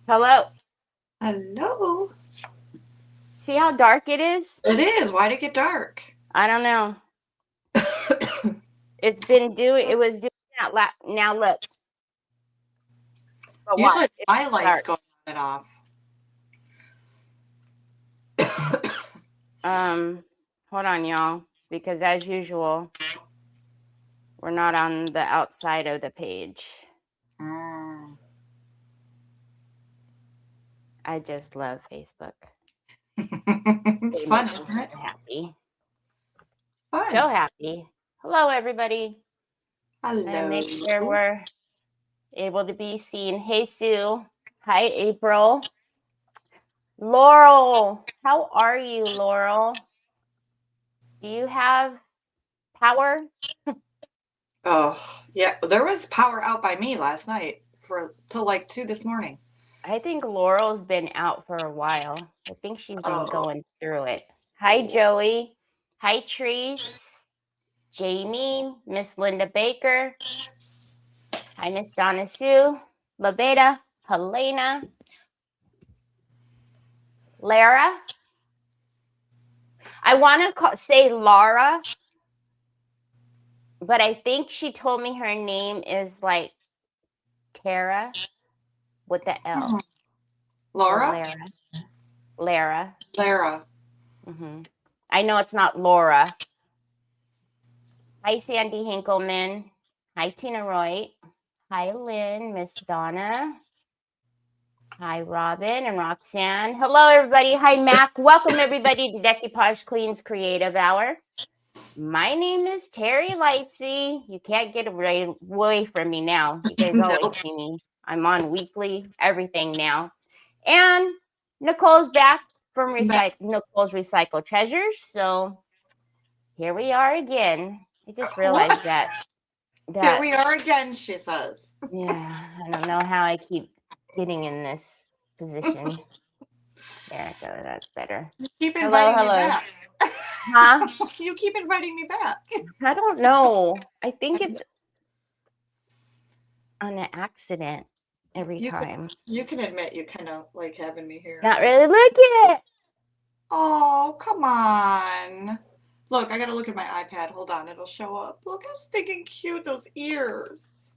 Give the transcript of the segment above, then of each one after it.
Hello. Hello. See how dark it is? It is. Why'd it get dark? I don't know. It was doing that now look. But Usually it's my lights dark. go on and off. Hold on, y'all, because as usual, we're not on the outside of the page. I just love Facebook. It's fun, isn't it? So happy. Fun. So happy. Hello, everybody. Hello. And make sure we're able to be seen. Hey, Sue. Hi, April. Laurel. How are you, Laurel? Do you have power? Oh, yeah. There was power out by me last night till like 2 this morning. I think Laurel's been out for a while. I think she's been going through it. Hi, Joey. Hi, Treese. Jamie. Miss Linda Baker. Hi, Miss Donna Sue. Laveda. Helena. Lara. I want to say Laura, but I think she told me her name is like Tara with the L. Laura? Lara. Mm-hmm. I know it's not Laura. Hi, Sandy Hinkleman. Hi, Tina Roy. Hi, Lynn, Miss Donna. Hi, Robin and Roxanne. Hello, everybody. Hi, Mac. Welcome, everybody, to Decoupage Queen's Creative Hour. My name is Teri Lightsey. You can't get away from me now. You guys always see me. I'm on weekly everything now. And Nicole's back from Nicole's Recycle Treasures. So here we are again. I just realized that. Here we are again, she says. Yeah, I don't know how I keep getting in this position. There it goes. That's better. You keep inviting me back. Huh? You keep inviting me back. I don't know. I think it's on an accident every time. You can admit you kind of like having me here. Not really. Look at it. Oh, come on. Look, I got to look at my iPad. Hold on. It'll show up. Look how stinking cute those ears.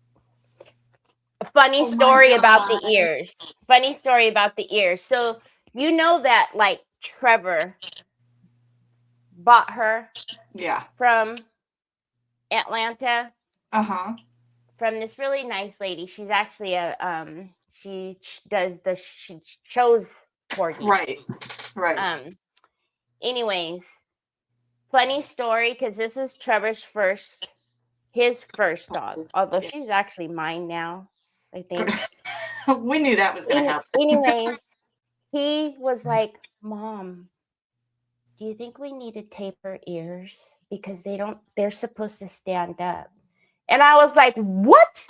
Funny story about the ears. Funny story about the ears. So, you know that like Trevor bought her from Atlanta. From this really nice lady. She's actually she shows corgis. Right. Anyways, funny story, because this is Trevor's his first dog. Although she's actually mine now, I think. We knew that was going to happen. Anyways, he was like, "Mom, do you think we need to tape her ears? Because they're supposed to stand up." And I was like, "What?"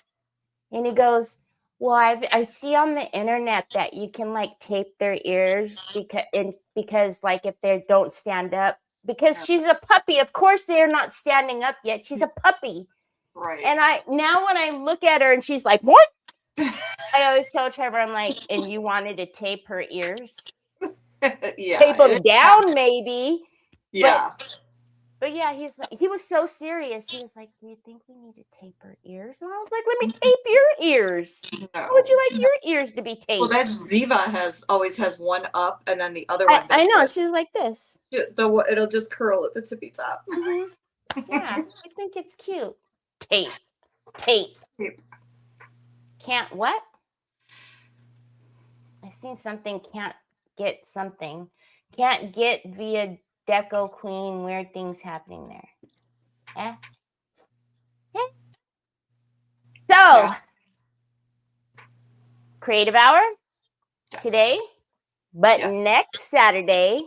And he goes, "Well, I see on the internet that you can like tape their ears because like if they don't stand up, because she's a puppy. Of course, they're not standing up yet. She's a puppy." Right. And now when I look at her and she's like, "What?" I always tell Trevor, I'm like, "And you wanted to tape her ears?" Yeah. Tape them down, maybe. Yeah. But yeah, he was so serious. He was like, "Do you think we need to tape her ears?" And I was like, "Let me tape your ears. No. How would you like your ears to be taped?" Well, that Ziva always has one up and then the other one. I know. She's like this. It'll just curl at the tippy top. Mm-hmm. Yeah, I think it's cute. Tape. Can't what? I seen something. Can't get something. Can't get via deco queen, weird things happening there. Yeah. So, creative hour today, but next Saturday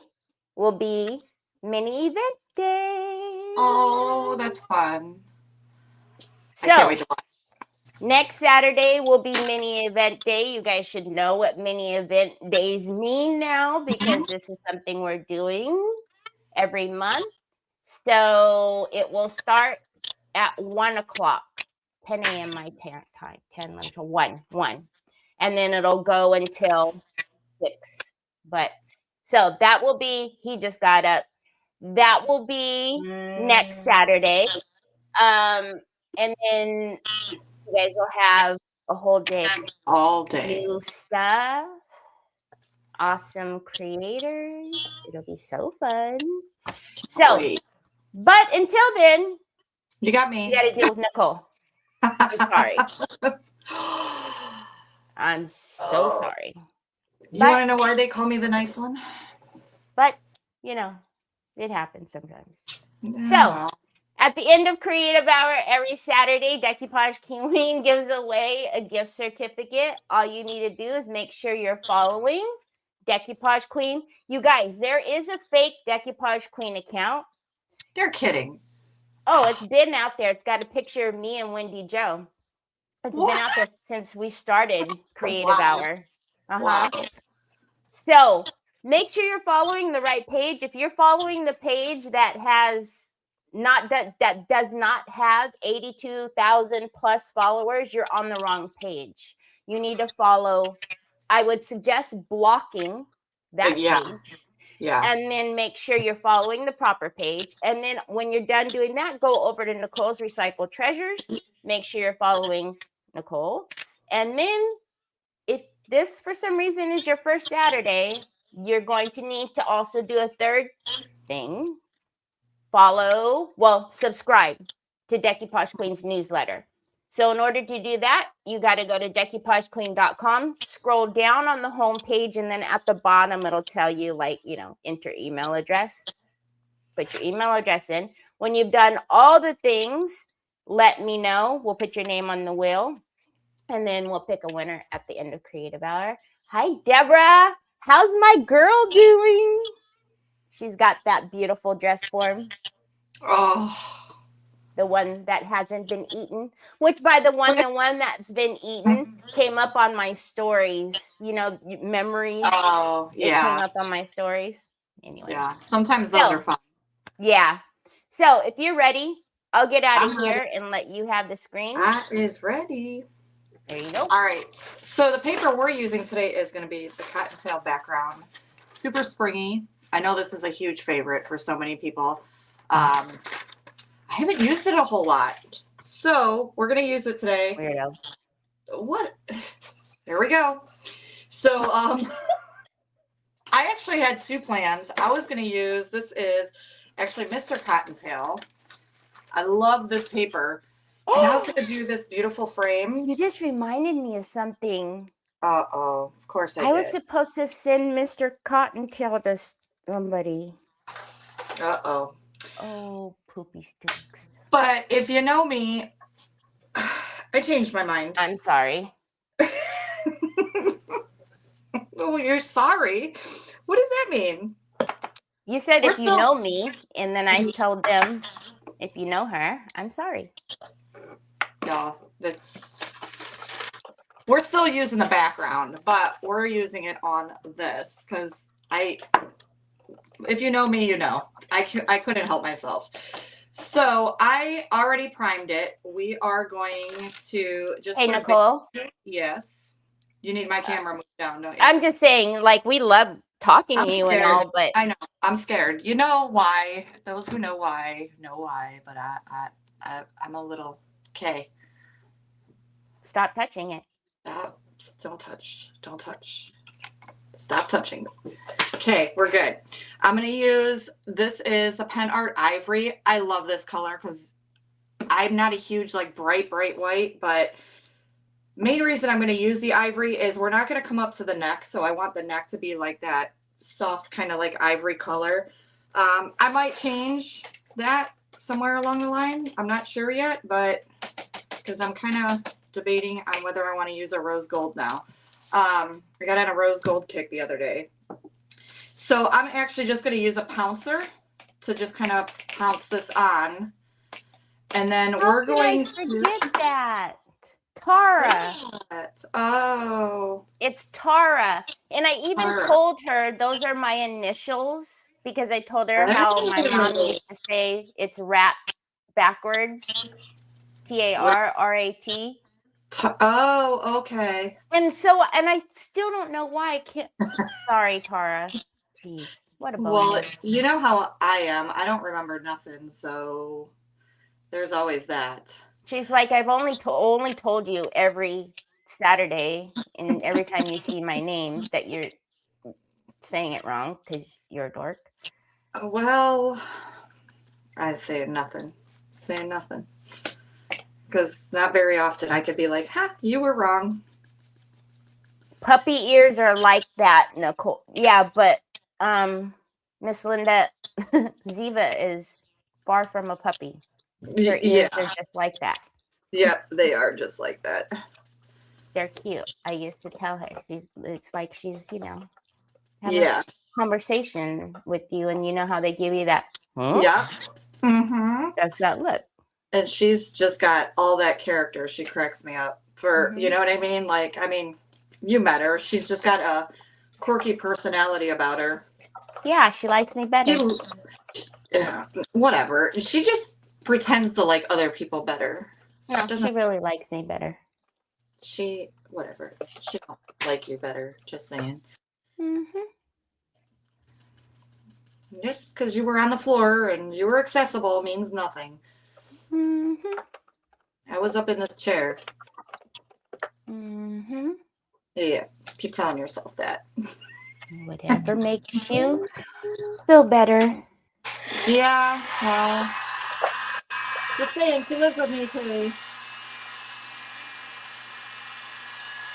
will be mini event day. Oh, that's fun. So, I can't wait to watch. Next Saturday will be mini event day. You guys should know what mini event days mean now because this is something we're doing every month. So it will start at 1 o'clock, 10 a.m. my time, 10 until 1. And then it'll go until 6. But so that will be, he just got up. That will be next Saturday. And then you guys will have a whole day. All day. New stuff. Awesome creators. It'll be so fun. So, but until then, you got me. You got to deal with Nicole. I'm sorry. I'm so sorry. You want to know why they call me the nice one? But, you know, it happens sometimes. So, at the end of Creative Hour every Saturday, Decoupage Queen gives away a gift certificate. All you need to do is make sure you're following Decoupage Queen. You guys, there is a fake Decoupage Queen account. You're kidding. Oh, it's been out there. It's got a picture of me and Wendy Joe. It's been out there since we started Creative Hour. Wow. So make sure you're following the right page. If you're following the page that has that does not have 82,000 plus followers, you're on the wrong page. You need to follow. I would suggest blocking that page. Yeah. And then make sure you're following the proper page. And then when you're done doing that, go over to Nicole's Recycled Treasures. Make sure you're following Nicole. And then if this, for some reason, is your first Saturday, you're going to need to also do a third thing. Subscribe to Decoupage Queen's newsletter. So in order to do that, you got to go to decoupagequeen.com, scroll down on the home page, and then at the bottom, it'll tell you, enter email address. Put your email address in. When you've done all the things, let me know. We'll put your name on the wheel, and then we'll pick a winner at the end of Creative Hour. Hi, Deborah. How's my girl doing? She's got that beautiful dress form. Oh. The one that hasn't been eaten, which by the one that's been eaten came up on my stories, memories. Oh, yeah. It came up on my stories. Anyway. Yeah, sometimes those are fun. Yeah. So if you're ready, I'll get out of here and let you have the screen. That is ready. There you go. All right. So the paper we're using today is going to be the cottontail background. Super springy. I know this is a huge favorite for so many people. I haven't used it a whole lot. So we're going to use it today. Weirdo. What? There we go. So I actually had two plans. I was going to use, this is actually Mr. Cottontail. I love this paper. And I was going to do this beautiful frame. You just reminded me of something. Uh-oh. Of course I did. I was supposed to send Mr. Cottontail to somebody. Uh-oh. Oh, poopy stinks. But if you know me, I changed my mind. I'm sorry. Oh, you're sorry? What does that mean? You said if you know me, and then I told them, if you know her, I'm sorry. Yeah, we're still using the background, but we're using it on this because if you know me, you know. I couldn't help myself. So I already primed it. We are going to just. Hey, Nicole. Yes. You need my camera moved down, don't you? I'm just saying, we love talking to you and all, but I know I'm scared. You know why? Those who know why know why. But I'm a little okay. Stop touching it. Stop! Don't touch. Don't touch. Stop touching me. Okay, we're good. I'm going to use, this is the Pen Art Ivory. I love this color because I'm not a huge, bright white, but main reason I'm going to use the ivory is we're not going to come up to the neck. So I want the neck to be like that soft kind of ivory color. I might change that somewhere along the line. I'm not sure yet, but because I'm kind of debating on whether I want to use a rose gold now. I got on a rose gold kick the other day. So I'm actually just going to use a pouncer to just kind of pounce this on. And then we're going to forget that. Tara. Oh. It's Tara. And I even Tara. told her those are my initials because I told her how my mom used to say it's rat backwards. Tarrat. Oh, okay. And so, and I still don't know why I can't. Sorry, Tara. Jeez, what a boner. Well, you know how I am. I don't remember nothing, so there's always that. She's like, I've only told you every Saturday and every time you see my name that you're saying it wrong because you're a dork. Well, I say nothing. Say nothing. Because not very often I could be like, ha, you were wrong. Puppy ears are like that, Nicole. Yeah, but Miss Linda, Ziva is far from a puppy. Her ears are just like that. Yep, they are just like that. They're cute. I used to tell her. It's like she's, having a conversation with you, and you know how they give you that. Yeah. Mm-hmm. That's that look. And she's just got all that character. She cracks me up for, you know what I mean? Like, I mean, you met her. She's just got a quirky personality about her. Yeah, she likes me better. Whatever. She just pretends to like other people better. No, she really likes me better. Whatever. She don't like you better. Just saying. Just because you were on the floor and you were accessible means nothing. I was up in this chair. Yeah, keep telling yourself that. Whatever makes you feel better. Yeah, well, just saying, she lives with me today.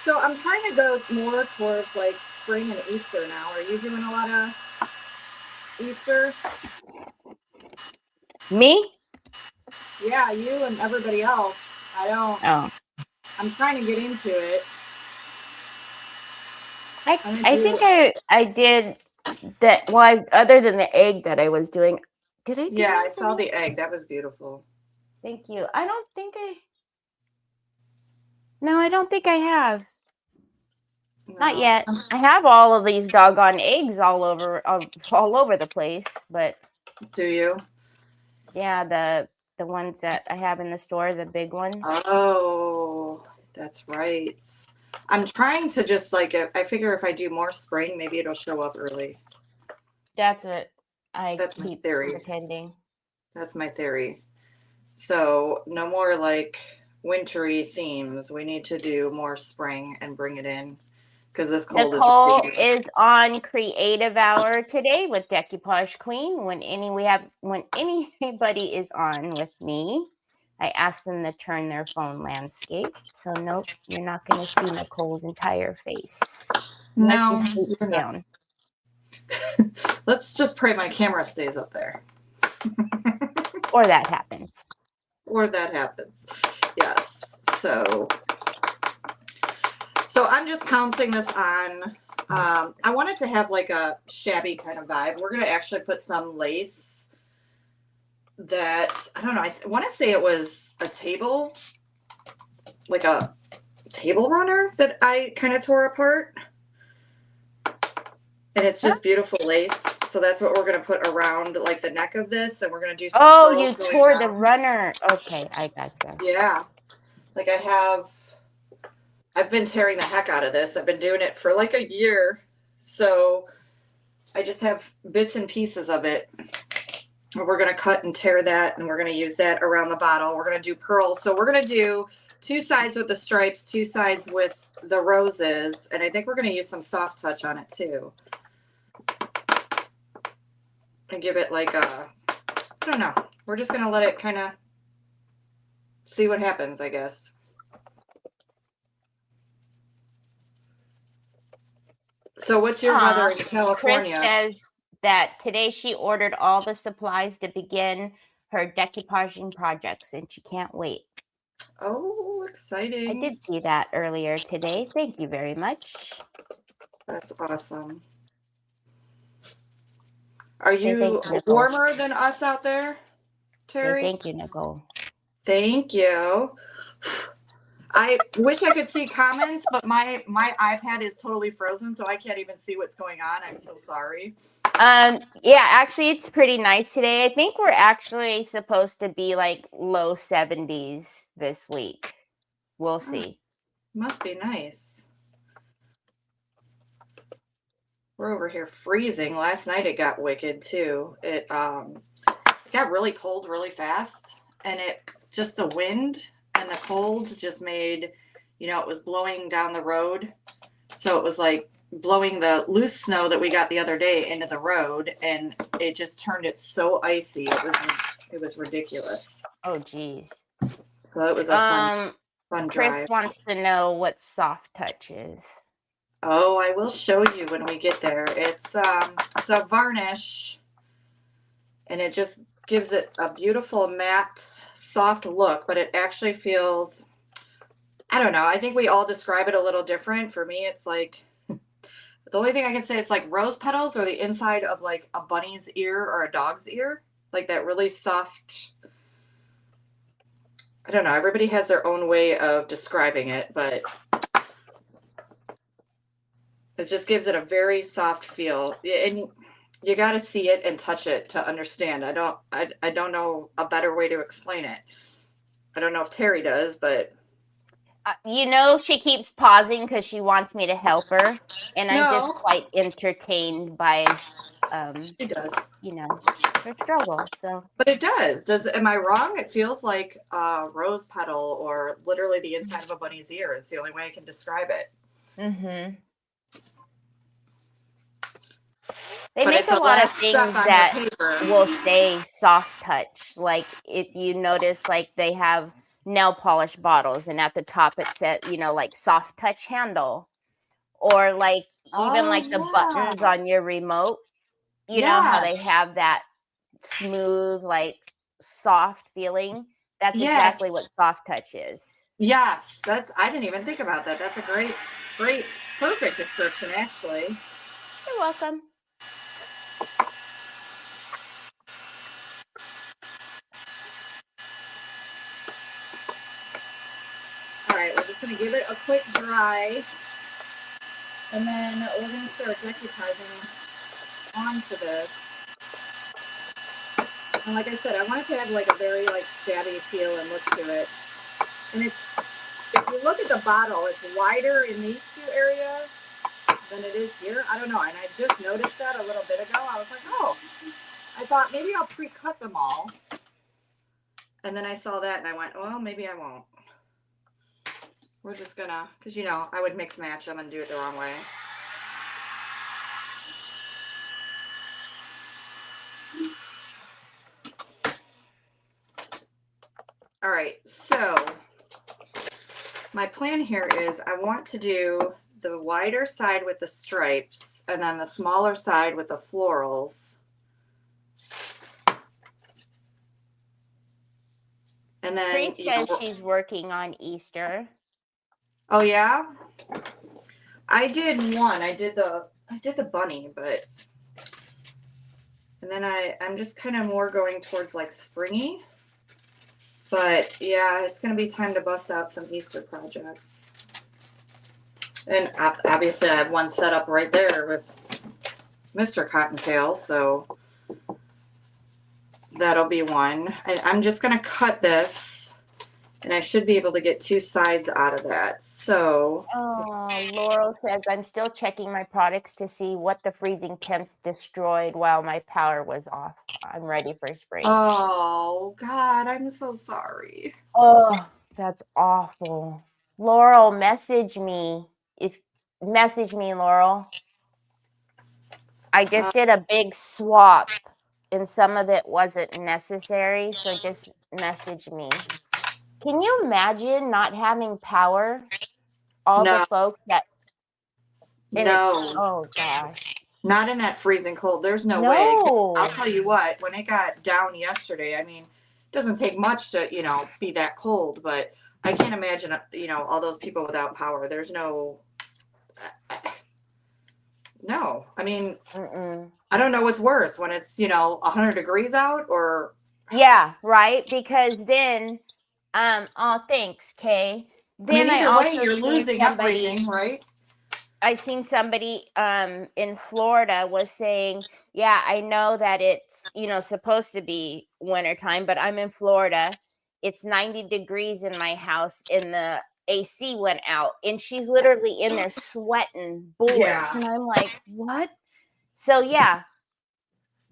So I'm trying to go more towards like spring and Easter now. Are you doing a lot of Easter? Me? Yeah, you and everybody else. I don't. Oh. I'm trying to get into it. I think I did that. Well, other than the egg that I was doing, did I? Yeah, I saw the egg. That was beautiful. Thank you. I don't think No, I don't think I have. No. Not yet. I have all of these doggone eggs all over the place, but. Do you? Yeah, the ones that I have in the store, the big ones. Oh, that's right. I'm trying to just like, I figure if I do more spring, maybe it'll show up early. That's it. That's my theory. Pretending. That's my theory. So no more like wintry themes. We need to do more spring and bring it in because this cold Nicole is on creative hour today with Decoupage Queen. When anybody is on with me, I ask them to turn their phone landscape. So nope, you're not going to see Nicole's entire face. No, she scoops down. Let's just pray my camera stays up there. Or that happens. Yes. So I'm just pouncing this on. I wanted to have like a shabby kind of vibe. We're going to actually put some lace that, I don't know, I want to say it was a table, like a table runner that I kind of tore apart. And it's just beautiful lace. So that's what we're going to put around like the neck of this. And we're going to do some pearls. You tore the runner. Okay, I gotcha. Yeah. Like I've been tearing the heck out of this. I've been doing it for like a year. So I just have bits and pieces of it. We're going to cut and tear that. And we're going to use that around the bottle. We're going to do pearls. So we're going to do 2 sides with the stripes, 2 sides with the roses. And I think we're going to use some soft touch on it too. And give it like a, I don't know. We're just going to let it kind of see what happens, I guess. So what's your weather in California? Chris says that today she ordered all the supplies to begin her decoupaging projects, and she can't wait. Oh, exciting. I did see that earlier today. Thank you very much. That's awesome. Are Say you thank you, Nicole. warmer than us out there, Terry? Say thank you, Nicole. Thank you. I wish I could see comments, but my iPad is totally frozen, so I can't even see what's going on. I'm so sorry. Yeah, actually it's pretty nice today. I think we're actually supposed to be like low 70s this week. We'll see. Must be nice. We're over here freezing. Last night it got wicked too. It got really cold really fast, and it just the wind and the cold just made, you know, it was blowing down the road. So it was like blowing the loose snow that we got the other day into the road, and it just turned it so icy. It was ridiculous. Oh geez. So it was a fun Chris drive. wants to know what soft touch is. Oh, I will show you when we get there. It's a varnish, and it just gives it a beautiful matte, soft look, but it actually feels, I don't know, I think we all describe it a little different. For me, it's like, the only thing I can say is like rose petals or the inside of like a bunny's ear or a dog's ear, like that really soft. I don't know, everybody has their own way of describing it, but it just gives it a very soft feel. And you got to see it and touch it to understand. I don't know a better way to explain it. I don't know if Terry does, but you know, she keeps pausing because she wants me to help her, and I'm just No. quite entertained by she does. you know, her struggle. So But it does. Am I wrong? It feels like a rose petal or literally the inside of a bunny's ear. It's the only way I can describe it. mm-hmm. They But make it's a the lot of last things step on that your paper. will say soft touch. Like if you notice, like they have nail polish bottles, and at the top it said, you know, like soft touch handle, or like even like the buttons on your remote. You know how they have that smooth, like soft feeling. That's exactly what soft touch is. Yes, I didn't even think about that. That's a great, perfect description, actually. You're welcome. All right, we're just going to give it a quick dry, and then we're going to start decoupaging onto this. And like I said, I want it to have like a very like shabby feel and look to it. And if you look at the bottle, it's wider in these two areas than it is here. I don't know, and I just noticed that a little bit ago. I was like, oh, I thought maybe I'll pre-cut them all. And then I saw that and I went, well, maybe I won't. We're just gonna, because you know, I would mix match them and do it the wrong way. All right, so my plan here is I want to do the wider side with the stripes and then the smaller side with the florals. And then Grace says she's working on Easter. Oh yeah? I did one. I did the bunny, but and then I'm just kind of more going towards like springy. But yeah, it's gonna be time to bust out some Easter projects. And obviously I have one set up right there with Mr. Cottontail, so that'll be one. I'm just gonna cut this, and I should be able to get two sides out of that. So Laurel says, I'm still checking my products to see what the freezing temps destroyed while my power was off. I'm ready for spring. Oh God, I'm so sorry. Oh, that's awful. Laurel, message me. Message me, Laurel. I just did a big swap, and some of it wasn't necessary, so just message me. Can you imagine not having power? All the folks that... No. Oh gosh. Not in that freezing cold. There's no way. I'll tell you what, when it got down yesterday, I mean, it doesn't take much to, be that cold, but I can't imagine, all those people without power. There's no, I mean, I don't know what's worse when it's, 100 degrees out or. Yeah, right. Because then, oh, thanks, Kay. Then either way, you're losing everything, right? I seen somebody in Florida was saying, yeah, I know that it's, supposed to be wintertime, but I'm in Florida. It's 90 degrees in my house and the AC went out. And she's literally in there sweating bullets. Yeah. And I'm like, what? So yeah.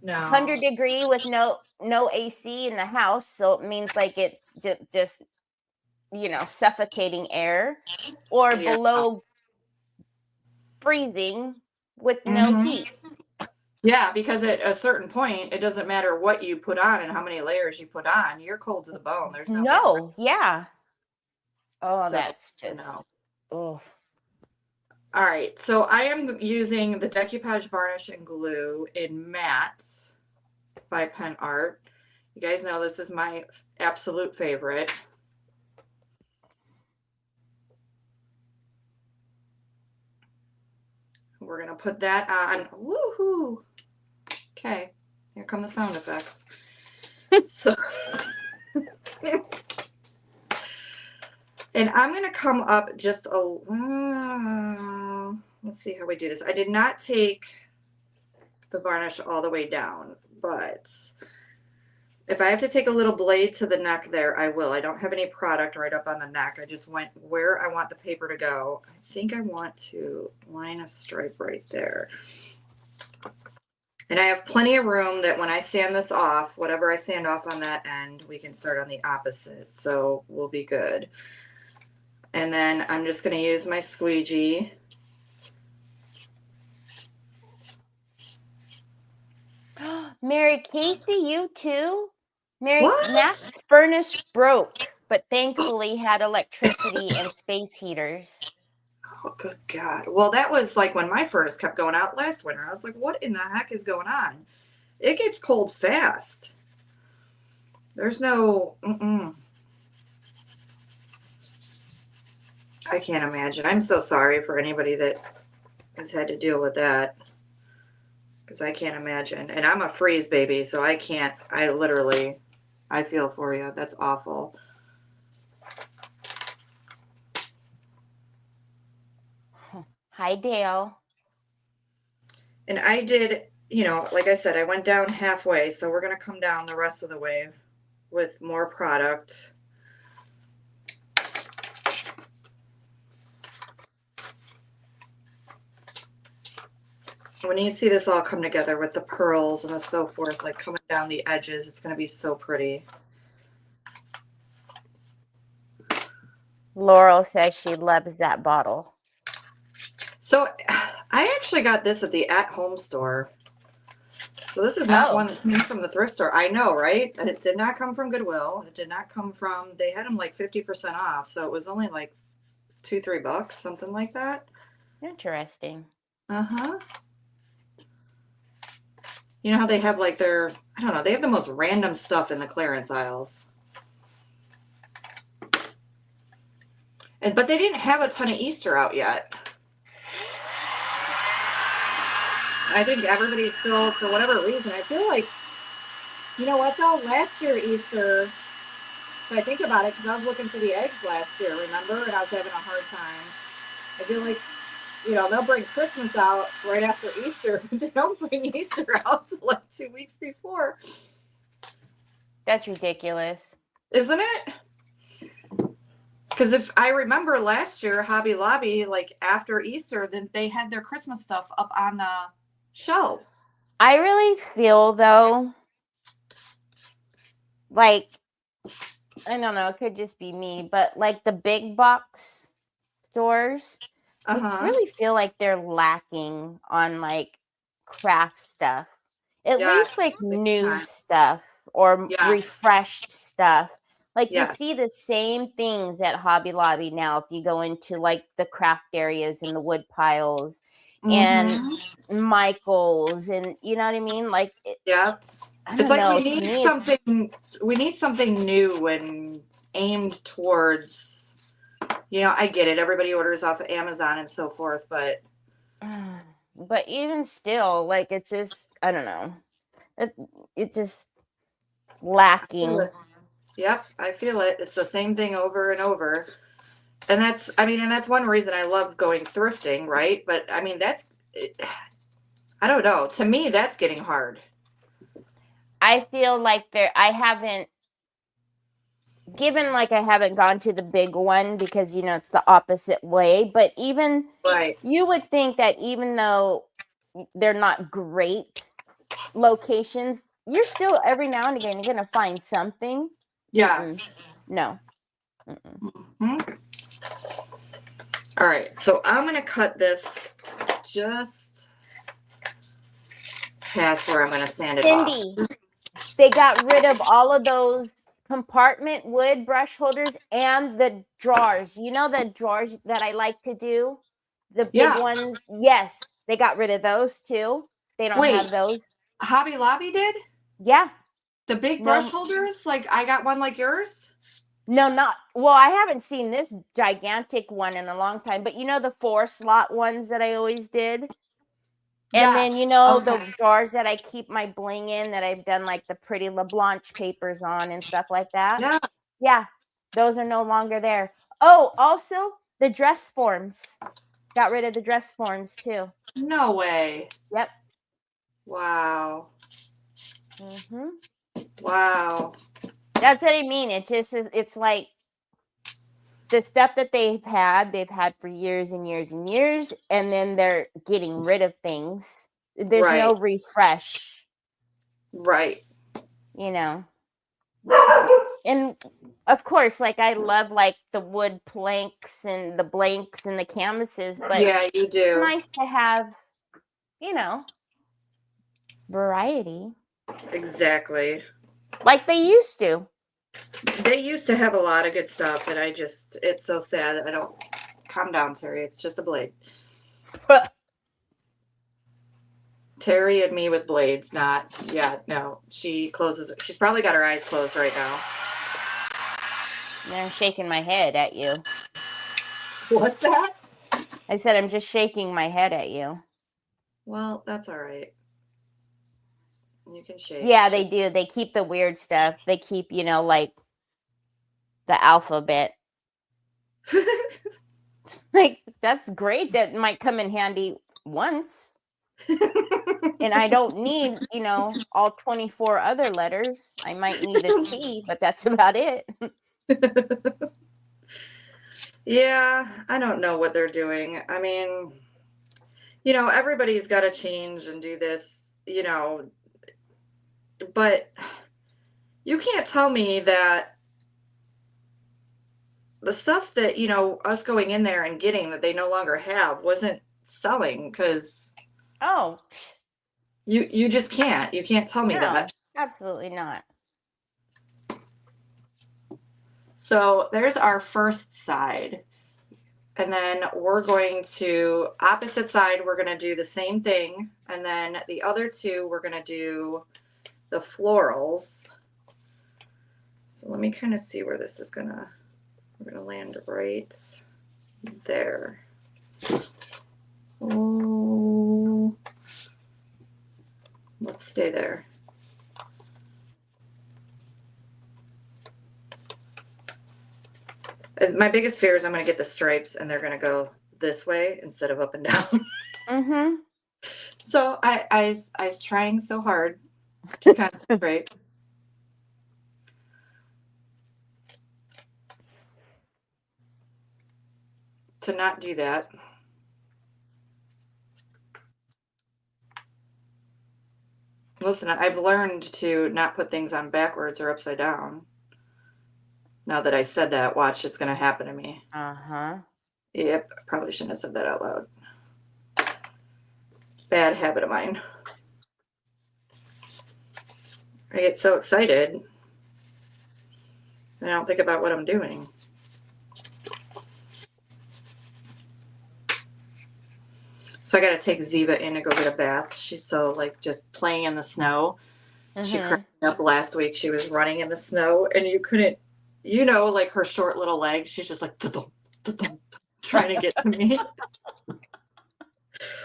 No. 100 degree with no AC in the house. So it means like it's just suffocating air, or below freezing with no heat. Yeah, because at a certain point, it doesn't matter what you put on and how many layers you put on. You're cold to the bone. There's no. Yeah. Oh, so, that's just. Oh. All right. So I am using the decoupage varnish and glue in mattes by Pen Art. You guys know this is my absolute favorite. We're going to put that on. Woohoo! Okay, here come the sound effects. So, and I'm going to come up just let's see how we do this. I did not take the varnish all the way down, but if I have to take a little blade to the neck there, I will. I don't have any product right up on the neck. I just went where I want the paper to go. I think I want to line a stripe right there. And I have plenty of room that when I sand this off, whatever I sand off on that end, we can start on the opposite. So we'll be good. And then I'm just going to use my squeegee. Mary Casey, you too? Mary, What? Matt's furnace broke, but thankfully had electricity and space heaters. Oh, good God. Well, that was like when my furnace kept going out last winter. I was like, what in the heck is going on? It gets cold fast. There's no, I can't imagine. I'm so sorry for anybody that has had to deal with that. Because I can't imagine. And I'm a freeze baby, so I can't, I feel for you. That's awful. Hi, Dale. And I did, like I said, I went down halfway, so we're going to come down the rest of the way with more product. When you see this all come together with the pearls and so forth, like coming down the edges, it's going to be so pretty. Laurel says she loves that bottle. So I actually got this at the at-home store. So this is not one that came from the thrift store. I know, right? And it did not come from Goodwill. It did not come from, they had them like 50% off. So it was only like $2-3, something like that. Interesting. Uh-huh. You know how they have like their, I don't know, they have the most random stuff in the clearance aisles. But they didn't have a ton of Easter out yet. I think everybody's still, for whatever reason, I feel like, you know what though? Last year Easter, if I think about it, because I was looking for the eggs last year, remember? And I was having a hard time. I feel like, they'll bring Christmas out right after Easter, but they don't bring Easter out till like 2 weeks before. That's ridiculous. Isn't it? Because if I remember last year, Hobby Lobby, like after Easter, then they had their Christmas stuff up on the shelves. I really feel though, like, I don't know, it could just be me, but like the big box stores, I really feel like they're lacking on like craft stuff. At least like new stuff or refreshed stuff. Like you see the same things at Hobby Lobby now if you go into like the craft areas and the wood piles. and Michaels, and you know what I mean? Like, Yeah. I It's don't like know. we need something new and aimed towards, I get it. Everybody orders off of Amazon and so forth, but even still, like, it's just, I don't know. It just lacking. Yep, I feel it. It's the same thing over and over. And that's one reason I love going thrifting, right? But I mean, I don't know. To me, that's getting hard. I feel like I haven't gone to the big one because, it's the opposite way. But even Right. you would think that even though they're not great locations, you're still every now and again, you're going to find something. Yes. No. All right. So I'm going to cut this just past where I'm going to sand it Cindy, off. they got rid of all of those compartment wood brush holders and the drawers. You know the drawers that I like to do? The big ones? Yes, they got rid of those too. They don't have those. Hobby Lobby did? Yeah. The big brush holders? Like I got one like yours? No, I haven't seen this gigantic one in a long time, but the 4-slot ones that I always did. And then, the drawers that I keep my bling in that I've done like the pretty LeBlanc papers on and stuff like that. Yeah. Yeah. Those are no longer there. Oh, also the dress forms. Got rid of the dress forms too. No way. Yep. Wow. Wow. That's what I mean. It's like the stuff that they've had for years and years and years, and then they're getting rid of things. There's no refresh. Right. And of course, like I love like the wood planks and the blanks and the canvases, but yeah, you do. It's nice to have, variety. Exactly. Like they used to. They used to have a lot of good stuff, and it's so sad that I don't. Calm down, Teri. It's just a blade. Teri and me with blades, not. Yeah, no. She's probably got her eyes closed right now. I'm shaking my head at you. What's that? I said I'm just shaking my head at you. Well, that's all right. You can shake. Yeah, they do. They keep the weird stuff. They keep, like the alphabet. Like, that's great. That might come in handy once. And I don't need, all 24 other letters. I might need a T, but that's about it. Yeah, I don't know what they're doing. I mean, everybody's got to change and do this, but you can't tell me that the stuff that, us going in there and getting that they no longer have wasn't selling, because you just can't. You can't tell me that. Absolutely not. So there's our first side. And then we're going to, opposite side, we're going to do the same thing. And then the other two, we're going to do the florals. So let me kind of see where this is we're going to land right there. Oh, let's stay there. My biggest fear is I'm going to get the stripes and they're going to go this way instead of up and down. So I was trying so hard to concentrate. To not do that. Listen, I've learned to not put things on backwards or upside down. Now that I said that, watch, it's going to happen to me. Yep, I probably shouldn't have said that out loud. Bad habit of mine. I get so excited, and I don't think about what I'm doing. So So I got to take Ziva in to go get a bath. She's so like just playing in the snow. She cracked up last week. She was running in the snow and you couldn't, you know, like her short little legs. She's just like trying to get to me.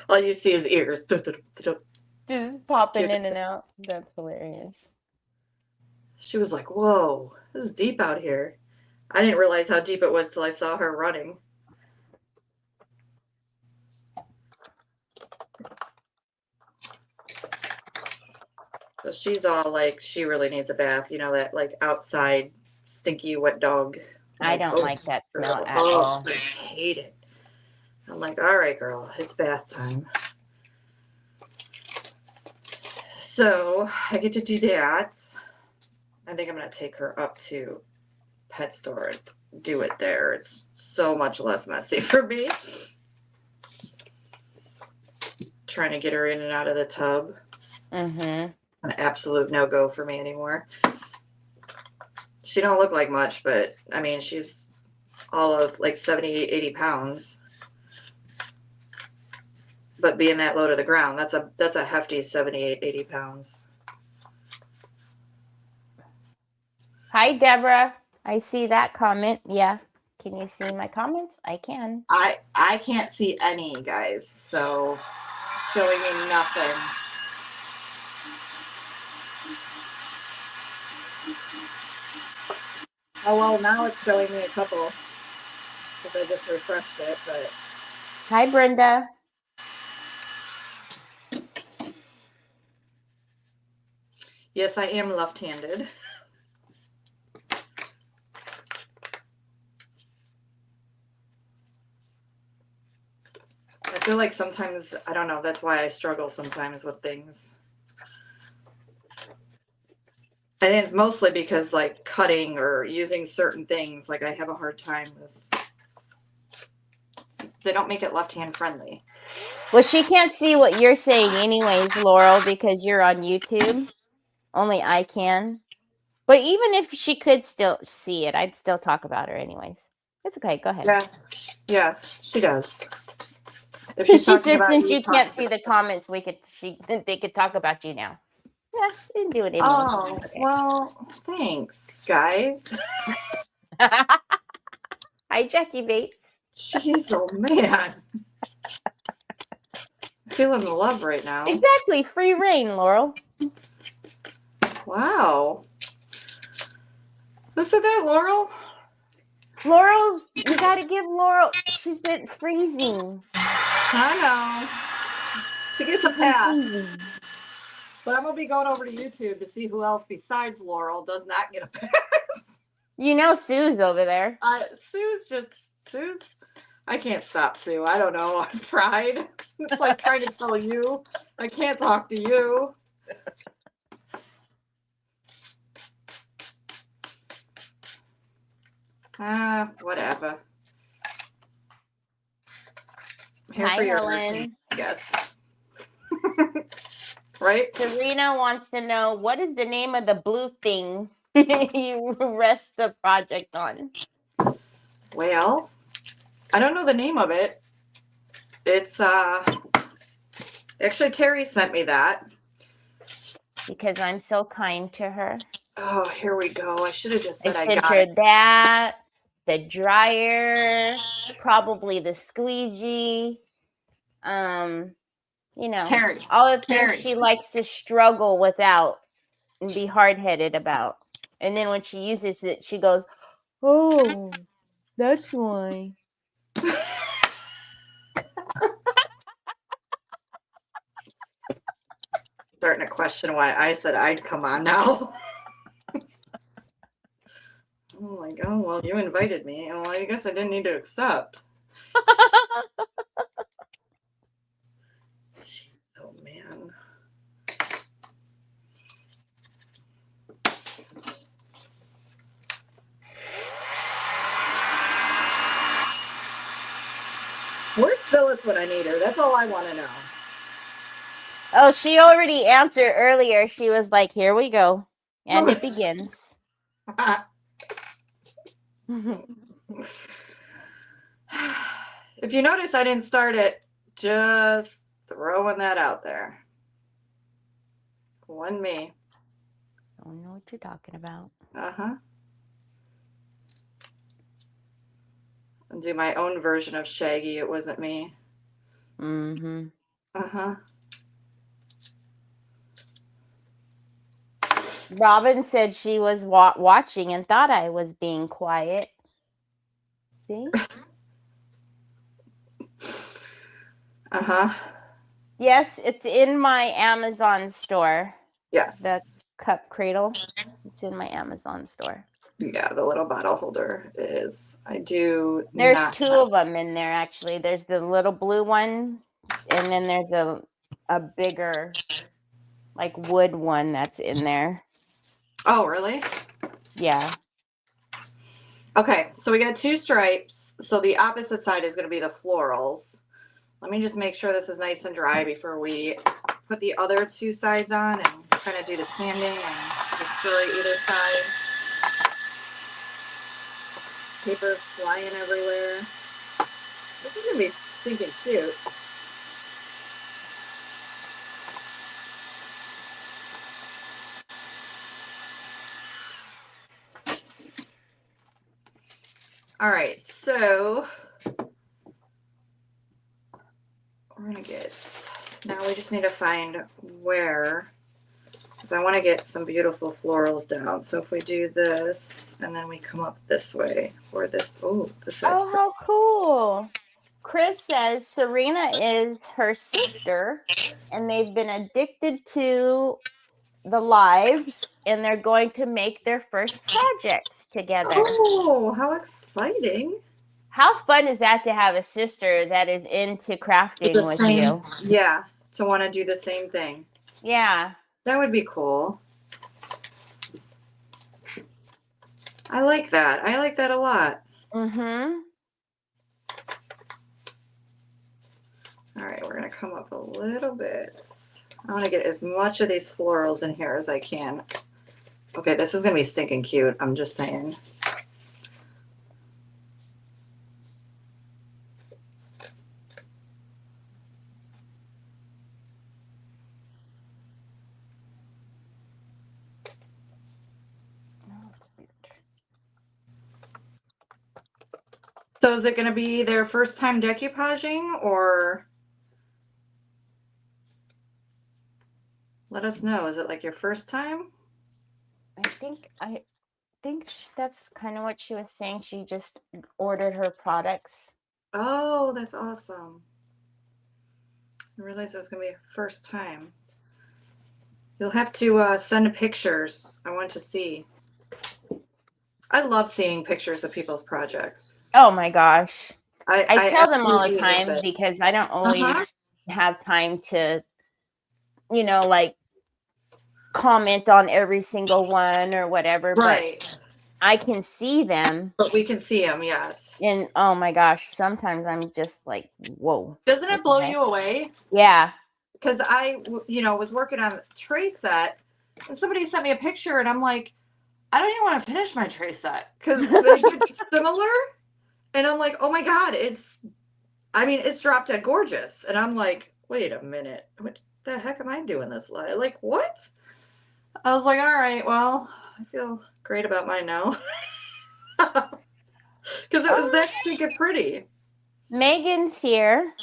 All you see is ears. Just popping in and out. That's hilarious. She was like, whoa, this is deep out here. I didn't realize how deep it was till I saw her running. So she's all like, she really needs a bath. You know, that like outside stinky wet dog. I don't like that smell at all. I hate it. I'm like, all right, girl, it's bath time. So I get to do that. I think I'm going to take her up to pet store and do it there. It's so much less messy for me. Trying to get her in and out of the tub. An absolute no-go for me anymore. She don't look like much, but I mean, she's all of like 78, 80 pounds. But being that low to the ground, that's a hefty 78, 80 pounds. Hi, Deborah. I see that comment. Yeah. Can you see my comments? I can. I can't see any, guys. So it's showing me nothing. Oh, well, now it's showing me a couple because I just refreshed it. But hi, Brenda. yes, I am left-handed. I feel like sometimes, I don't know, that's why I struggle sometimes with things. And it's mostly because like cutting or using certain things, like I have a hard time with, they don't make it left-hand friendly. Well, she can't see what you're saying anyways, Laurel, because you're on YouTube. Only I can. But even if she could still see it, I'd still talk about her anyways. It's okay. Go ahead. Yes, she does. If She she's talking said about since you, you can't see the comments, they could talk about you now. Yeah, they can do it anyway. Oh, Okay. well, thanks, guys. Hi, Jackie Bates. Jeez, oh man. Feeling the love right now. Exactly. Free reign, Laurel. Wow. Who said that, Laurel? Laurel's, you got to give Laurel, she's been freezing. I know. She gets a pass. But I'm going to be going over to YouTube to see who else besides Laurel does not get a pass. You know Sue's over there. Sue's, I can't stop Sue. I don't know. I've tried. It's like trying to tell you. I can't talk to you. Whatever. Hi, Helen. Yes. Right? Serena wants to know, what is the name of the blue thing you rest the project on? Well, I don't know the name of it. It's actually Teri sent me that. Because I'm so kind to her. Oh, here we go. I should have just said I sent got her it. that, the dryer, probably the squeegee. You know, Teri. all the things she likes to struggle without and be hard-headed about. And then when she uses it, she goes, "Oh, that's why." Starting to question why I said I'd come on now. Oh my god, well, you invited me. Well, I guess I didn't need to accept. Jeez, oh man. Where's Phyllis when I need her? That's all I want to know. Oh, she already answered earlier. She was like, "Here we go." And it begins. If you notice, I didn't start it just throwing that out there. One me. Don't know what you're talking about. Uh-huh. And do my own version of Shaggy. It wasn't me. Mm-hmm. Uh-huh. Robin said she was watching and thought I was being quiet. See? Uh-huh. Yes, it's in my Amazon store. Yes. The cup cradle. It's in my Amazon store. Yeah, the little bottle holder is. I do. There's not two have- of them in there, actually. There's the little blue one, and then there's a bigger, like, wood one that's in there. Oh, really? Yeah. Okay, so we got 2 stripes. So the opposite side is going to be the florals. Let me just make sure this is nice and dry before we put the other 2 sides on and kind of do the sanding and destroy either side. Paper's flying everywhere. This is going to be stinking cute. All right, so we're going to get, now we just need to find where, because I want to get some beautiful florals down. So if we do this and then we come up this way, or this, oh, this side's Oh, how cool. Chris says Serena is her sister, and they've been addicted to the lives, and they're going to make their first projects together. Oh, how exciting. How fun is that to have a sister that is into crafting The with same, you? yeah, to want to do the same thing. Yeah. That would be cool. I like that. I like that a lot. Mm-hmm. All right, we're going to come up a little bit. I want to get as much of these florals in here as I can. Okay, this is going to be stinking cute. I'm just saying. So is it going to be their first time decoupaging, or let us know. Is it like your first time? I think that's kind of what she was saying. She just ordered her products. Oh, that's awesome. I realized it was going to be your first time. You'll have to send pictures. I want to see. I love seeing pictures of people's projects. Oh my gosh. I tell them all the absolutely love time it. because I don't always have time to, like, comment on every single one or whatever. Right. But I can see them. But we can see them, yes. And oh my gosh, sometimes I'm just like, whoa. Doesn't it blow you away? Yeah. Because I, was working on a tray set, and somebody sent me a picture, and I'm like, I don't even want to finish my tray set because they get similar. And I'm like, oh my God, it's drop dead gorgeous. And I'm like, wait a minute. What the heck am I doing this? Like, what? I was like, all right, well, I feel great about mine now. Because it was that stinking pretty. Megan's here.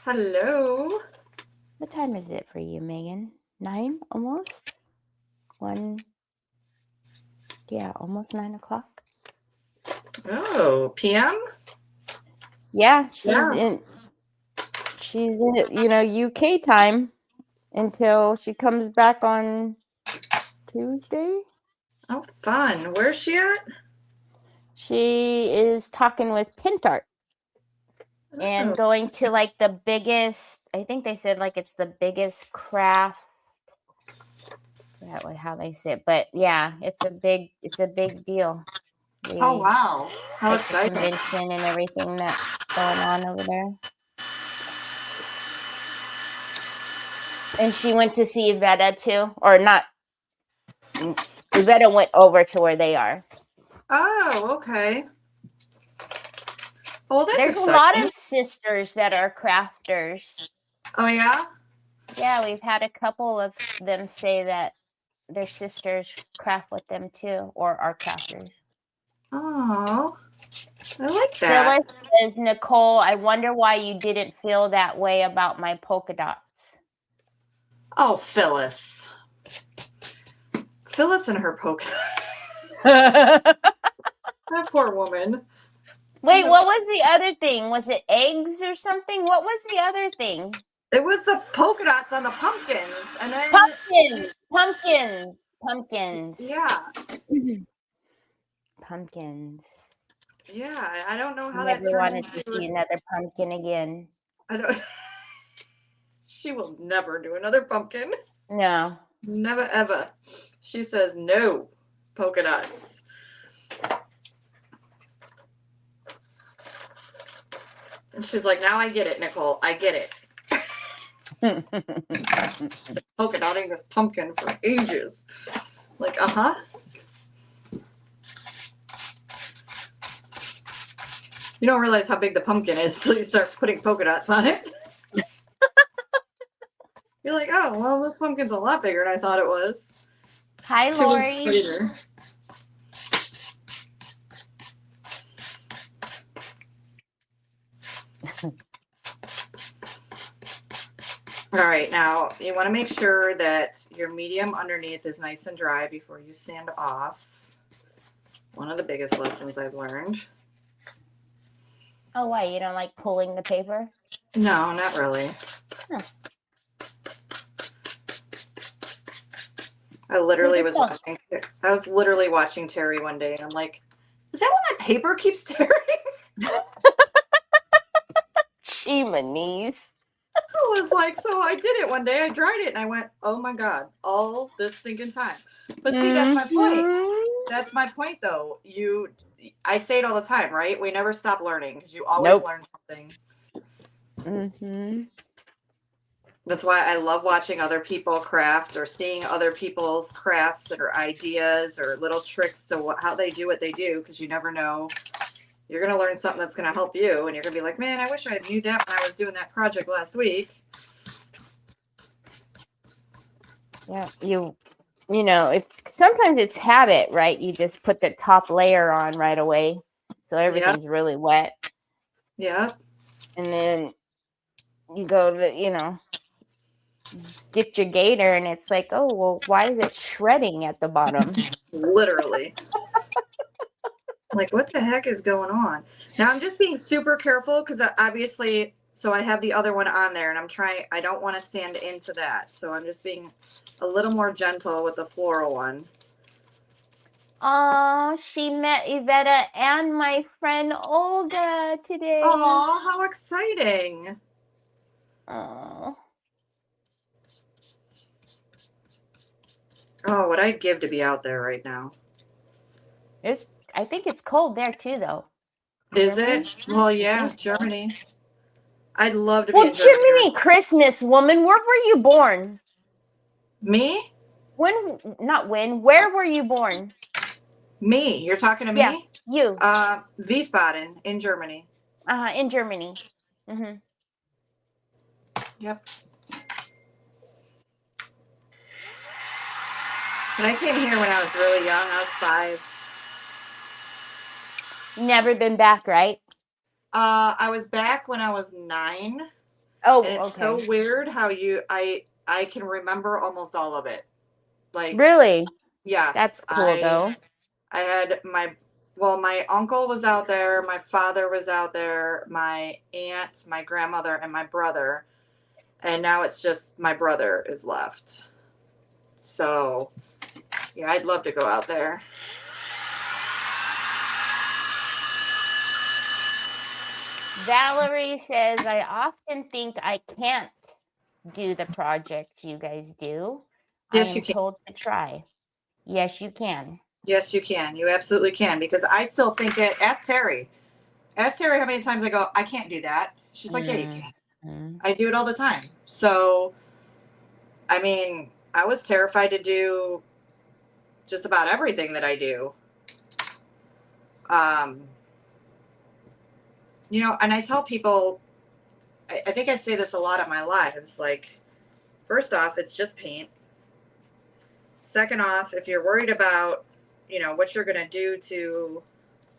Hello. What time is it for you, Megan? 9 almost? 1. Yeah, almost 9 o'clock. Oh, PM? Yeah, she's in, UK time until she comes back on Tuesday. Oh, fun. Where's she at? She is talking with Pintart and going to, like, the biggest, I think they said, like, it's the biggest craft. That way how they say it, but yeah, it's a big deal. Oh, wow. How Like the exciting. convention and everything that's going on over there. And she went to see Yvetta too, or not. Yvetta went over to where they are. Oh, okay. Well, that's There's exciting. a lot of sisters that are crafters. Oh, yeah? Yeah, we've had a couple of them say that their sisters craft with them too, or are crafters. Oh, I like that. Phyllis says, Nicole, I wonder why you didn't feel that way about my polka dots. Oh, Phyllis. Phyllis and her polka. Wait, That poor woman. what was the other thing? Was it eggs or something? What was the other thing? It was the polka dots on the pumpkins. And then. Pumpkins. Yeah. Pumpkins. Yeah. I don't know how that Never turned wanted to into. see another pumpkin again. I don't. She will never do another pumpkin. No. Never ever. She says no polka dots. And she's like, now I get it, Nicole. I get it. Polka dotting this pumpkin for ages. Like, uh-huh. You don't realize how big the pumpkin is until you start putting polka dots on it. You're like, oh, well, this pumpkin's a lot bigger than I thought it was. Hi, 2 weeks Lori. later. All right, now you want to make sure that your medium underneath is nice and dry before you sand off. One of the biggest lessons I've learned. Oh, why? You don't like pulling the paper? No, not really. Huh. I was literally watching Teri one day, and I'm like, is that why my paper keeps tearing? Jiminies. I was like, so I did it one day. I dried it, and I went, oh my god, all this stinking time. But see, that's my point. That's my point, though. I say it all the time, right? We never stop learning because you always learn something. Mm-hmm. That's why I love watching other people craft or seeing other people's crafts or ideas or little tricks to how they do what they do, because you never know. You're going to learn something that's going to help you, and you're going to be like, man, I wish I knew that when I was doing that project last week. Yeah, you know, sometimes it's habit, right? You just put the top layer on right away, so everything's really wet. Yeah. And then you go to, get your gator, and it's like, oh, well, why is it shredding at the bottom? Literally. Like, what the heck is going on? Now, I'm just being super careful because obviously, so I have the other one on there, and I don't want to sand into that. So I'm just being a little more gentle with the floral one. Oh, she met Yvetta and my friend Olga today. Oh, how exciting. Oh. Oh, what I'd give to be out there right now. I think it's cold there too, though. Is it? Well, yeah, Germany. I'd love to be in Germany. Germany, Christmas, woman. Where were you born? Me? Where were you born? Me? You're talking to me? Yeah, you. Wiesbaden in Germany. In Germany. Mm-hmm. Yep. But I came here when I was really young. I was 5. Never been back, right? I was back when I was 9. Oh, and it's so weird how I can remember almost all of it. Like, really? Yes. That's cool, though. I had my uncle was out there, my father was out there, my aunt, my grandmother, and my brother. And now it's just my brother is left. So, yeah, I'd love to go out there. Valerie says, I often think I can't do the project you guys do. Yes, I you am can. told to try. Yes, you can. Yes, you can. You absolutely can, because I still think it. Ask Teri. Ask Teri how many times I go, I can't do that. She's like, yeah, you can. I do it all the time. So, I mean, I was terrified to do just about everything that I do. And I tell people I think I say this a lot on my lives. Like, first off, it's just paint. Second off, if you're worried about, what you're going to do to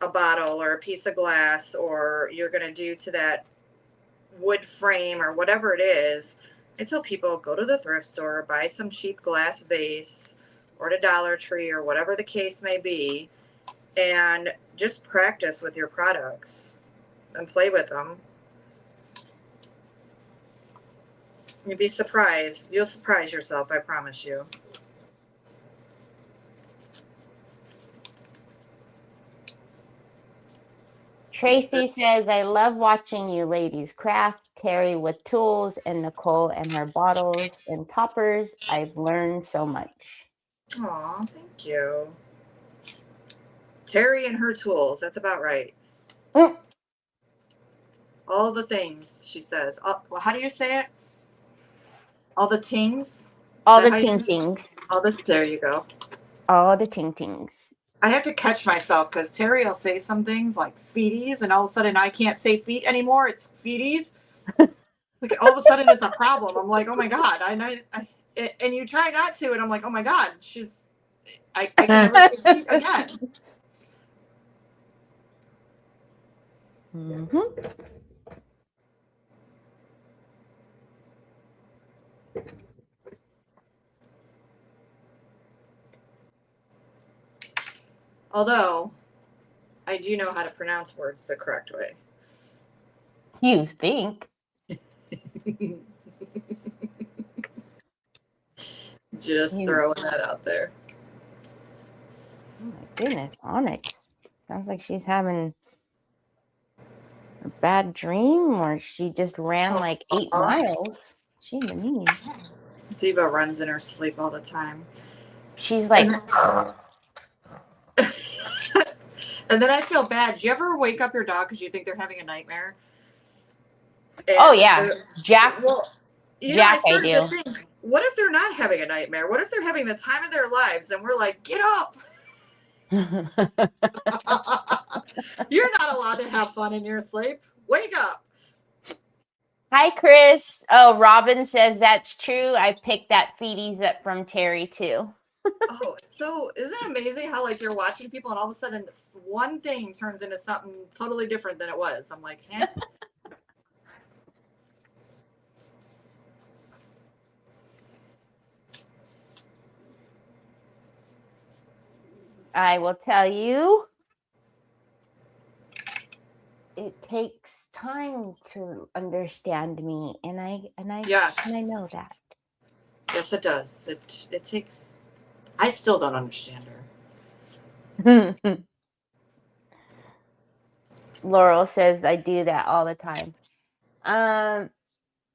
a bottle or a piece of glass, or you're going to do to that wood frame or whatever it is, I tell people, go to the thrift store, buy some cheap glass vase or at a Dollar Tree or whatever the case may be, and just practice with your products and play with them. You'd be surprised. You'll surprise yourself, I promise you. Tracy says, I love watching you ladies craft. Teri with tools and Nicole and her bottles and toppers. I've learned so much. Aw, thank you. Teri and her tools. That's about right. All the things, she says. Well, how do you say it? All the tings? All the ting-tings. There you go. All the ting-tings. I have to catch myself because Teri will say some things like feeties, and all of a sudden I can't say feet anymore. It's feeties. Like all of a sudden it's a problem. I'm like, oh my God. And you try not to, and I'm like, oh my God, I can never say feet again. Mm-hmm. Although I do know how to pronounce words the correct way. You think? Just throwing that out there. Oh my goodness, Onyx. Sounds like she's having a bad dream, or she just ran like 8 miles. She knees. Ziva runs in her sleep all the time. She's like... And then I feel bad. Do you ever wake up your dog because you think they're having a nightmare? And oh, yeah. Jack. Well, Jack, I do. To think, what if they're not having a nightmare? What if they're having the time of their lives and we're like, get up? You're not allowed to have fun in your sleep. Wake up. Hi, Chris. Oh, Robin says that's true. I picked that feeties up from Teri, too. Oh, so isn't it amazing how like you're watching people and all of a sudden this one thing turns into something totally different than it was? I'm like, eh. I will tell you, it takes time to understand me, and I know that. Yes, it does. It takes. I still don't understand her. Laurel says I do that all the time.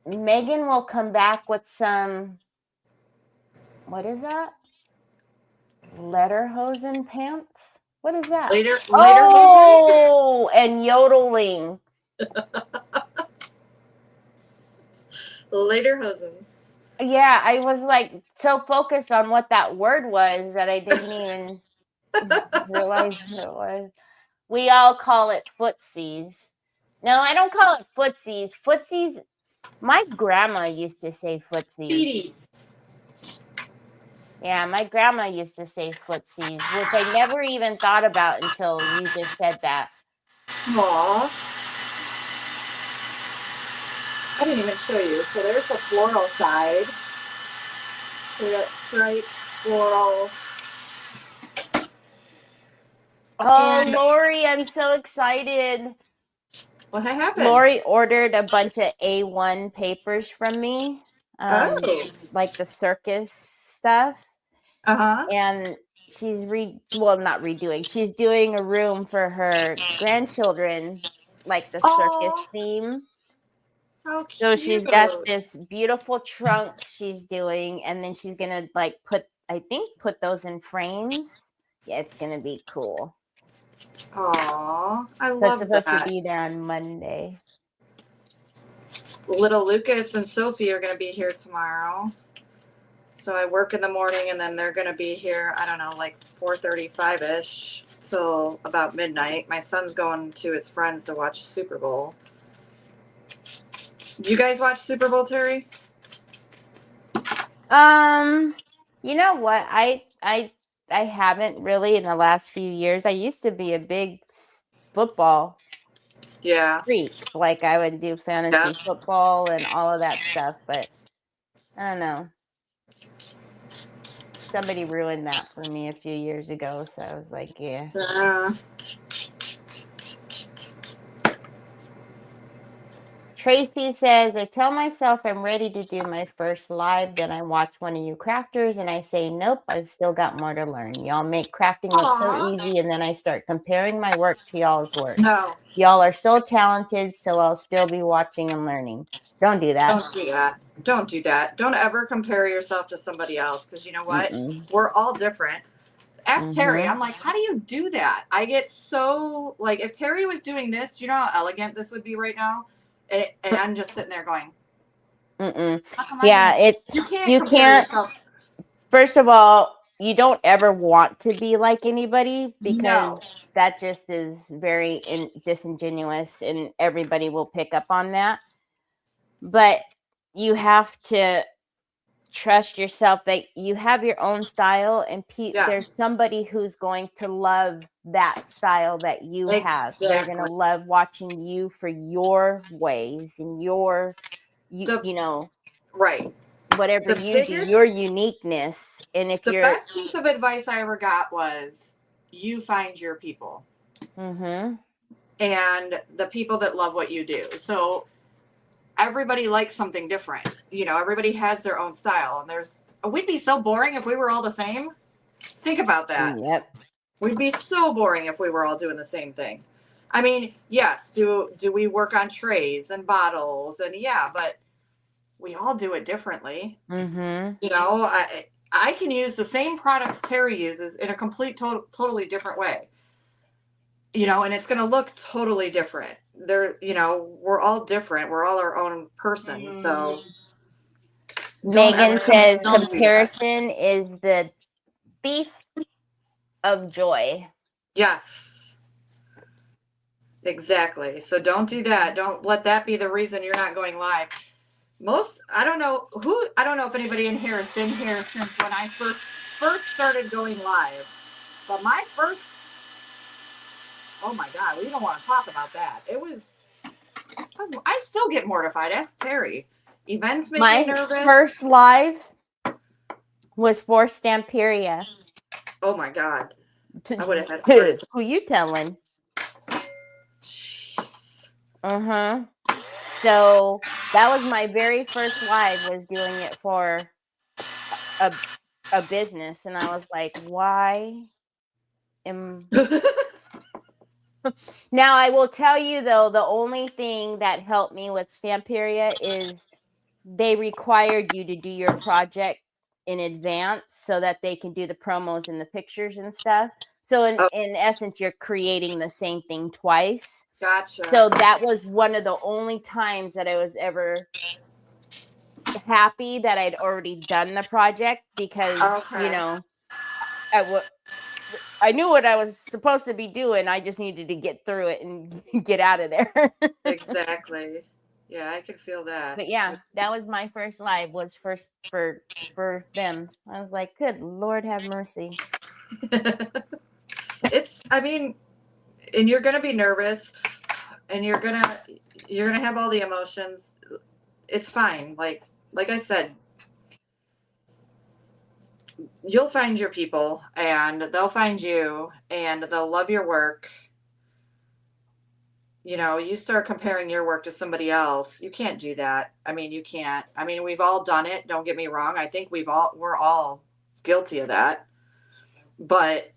Megan will come back with some. What is that? Lederhosen pants? What is that? Lederhosen? And yodeling. Lederhosen. Yeah, I was like so focused on what that word was that I didn't even realize what it was. We all call it footsies. No, I don't call it footsies. Footsies, my grandma used to say footsies. Feeties. Yeah, my grandma used to say footsies, which I never even thought about until you just said that. Aww. I didn't even show you. So there's the floral side. So we got stripes, floral. Oh, Lori, I'm so excited. What happened? Lori ordered a bunch of A1 papers from me. Like the circus stuff. And she's not redoing. She's doing a room for her grandchildren, like the circus theme. How cute. So she's got this beautiful trunk she's doing, and then she's gonna like put those in frames. Yeah, it's gonna be cool. Aw, I love that. That's supposed to be there on Monday. Little Lucas and Sophie are gonna be here tomorrow. So I work in the morning, and then they're going to be here, I don't know, like 4:35-ish till about midnight. My son's going to his friends to watch Super Bowl. Do you guys watch Super Bowl, Terry? You know what? I haven't really in the last few years. I used to be a big football Yeah. freak. Like I would do fantasy football and all of that stuff, but I don't know. Somebody ruined that for me a few years ago, so I was like, yeah. Tracy says, I tell myself I'm ready to do my first live, then I watch one of you crafters and I say, nope, I've still got more to learn. Y'all make crafting look so easy, and then I start comparing my work to y'all's work. No. Y'all are so talented, so I'll still be watching and learning. Don't do that. Don't do that. Don't do that. Don't ever compare yourself to somebody else, because you know what? We're all different. Ask Terry. I'm like, how do you do that? I get so, like, if Terry was doing this, do you know how elegant this would be right now? And I'm just sitting there going, yeah, you can't. Yourself. First of all, you don't ever want to be like anybody, because that just is very disingenuous, and everybody will pick up on that. But you have to trust yourself that you have your own style, and there's somebody who's going to love that style that you have. They're going to love watching you for your ways and you know, right, whatever you do, your uniqueness. And if the best piece of advice I ever got was, you find your people. And the people that love what you do. So everybody likes something different. You know, everybody has their own style, and we'd be so boring if we were all the same. Think about that. Yep. We'd be so boring if we were all doing the same thing. I mean, yes, do we work on trays and bottles, and yeah, but we all do it differently. You know, I can use the same products Terry uses in a totally different way. You know, and it's going to look totally different. You know, we're all different. We're all our own person. So Megan says comparison is the thief of joy. Yes. Exactly. So don't do that. Don't let that be the reason you're not going live. I don't know if anybody in here has been here since when I first started going live. But my first, oh my God, we don't want to talk about that. I still get mortified. Ask Terry. Events make me nervous. My first live was for Stamperia. Oh my God. I would have had who you telling? Jeez. So that was my very first live, was doing it for a business, and I was like, why am Now I will tell you though, the only thing that helped me with Stamperia is they required you to do your project in advance so that they can do the promos and the pictures and stuff. So in essence, you're creating the same thing twice. Gotcha. So that was one of the only times that I was ever happy that I'd already done the project, because you know, I knew what I was supposed to be doing. I just needed to get through it and get out of there. Exactly. Yeah, I could feel that. But yeah, that was my first live, was first for them. I was like, good Lord have mercy. I mean, and you're gonna be nervous, and you're gonna have all the emotions. It's fine. Like I said, you'll find your people, and they'll find you, and they'll love your work. You know, you start comparing your work to somebody else, you can't do that. I mean, you can't. I mean, we've all done it. Don't get me wrong. I think we're all guilty of that. But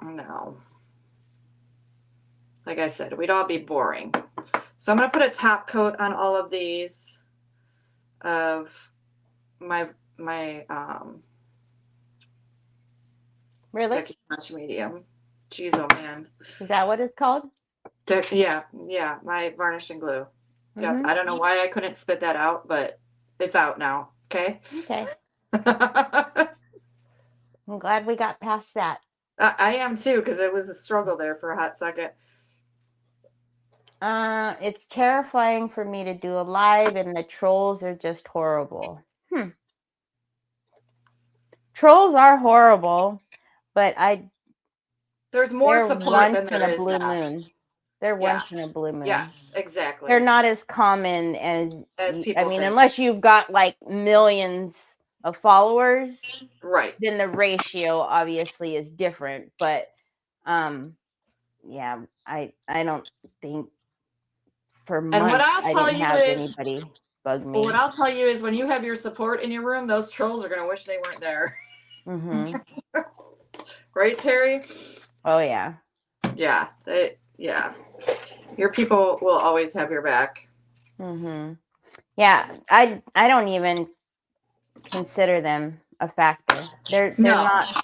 no. Like I said, we'd all be boring. So I'm going to put a top coat on all of these of my really medium. Jeez, oh man. Is that what it's called? Yeah, my varnished and glue. Yeah, I don't know why I couldn't spit that out, but it's out now. Okay. I'm glad we got past that. I am too, because it was a struggle there for a hot second. It's terrifying for me to do a live, and the trolls are just horrible. Trolls are horrible, but There's more they're support once than in there a is blue now. moon. They're Yeah. once in a blue moon. Yes, exactly. They're not as common as people think. unless you've got like millions of followers, right? Then the ratio obviously is different. But yeah, I don't think for months I didn't have anybody bug me. What I'll tell you is when you have your support in your room, those trolls are gonna wish they weren't there. Mm-hmm. Right, Terry? Oh yeah. Yeah, your people will always have your back. Mm-hmm. Yeah, I don't even consider them a factor. They're not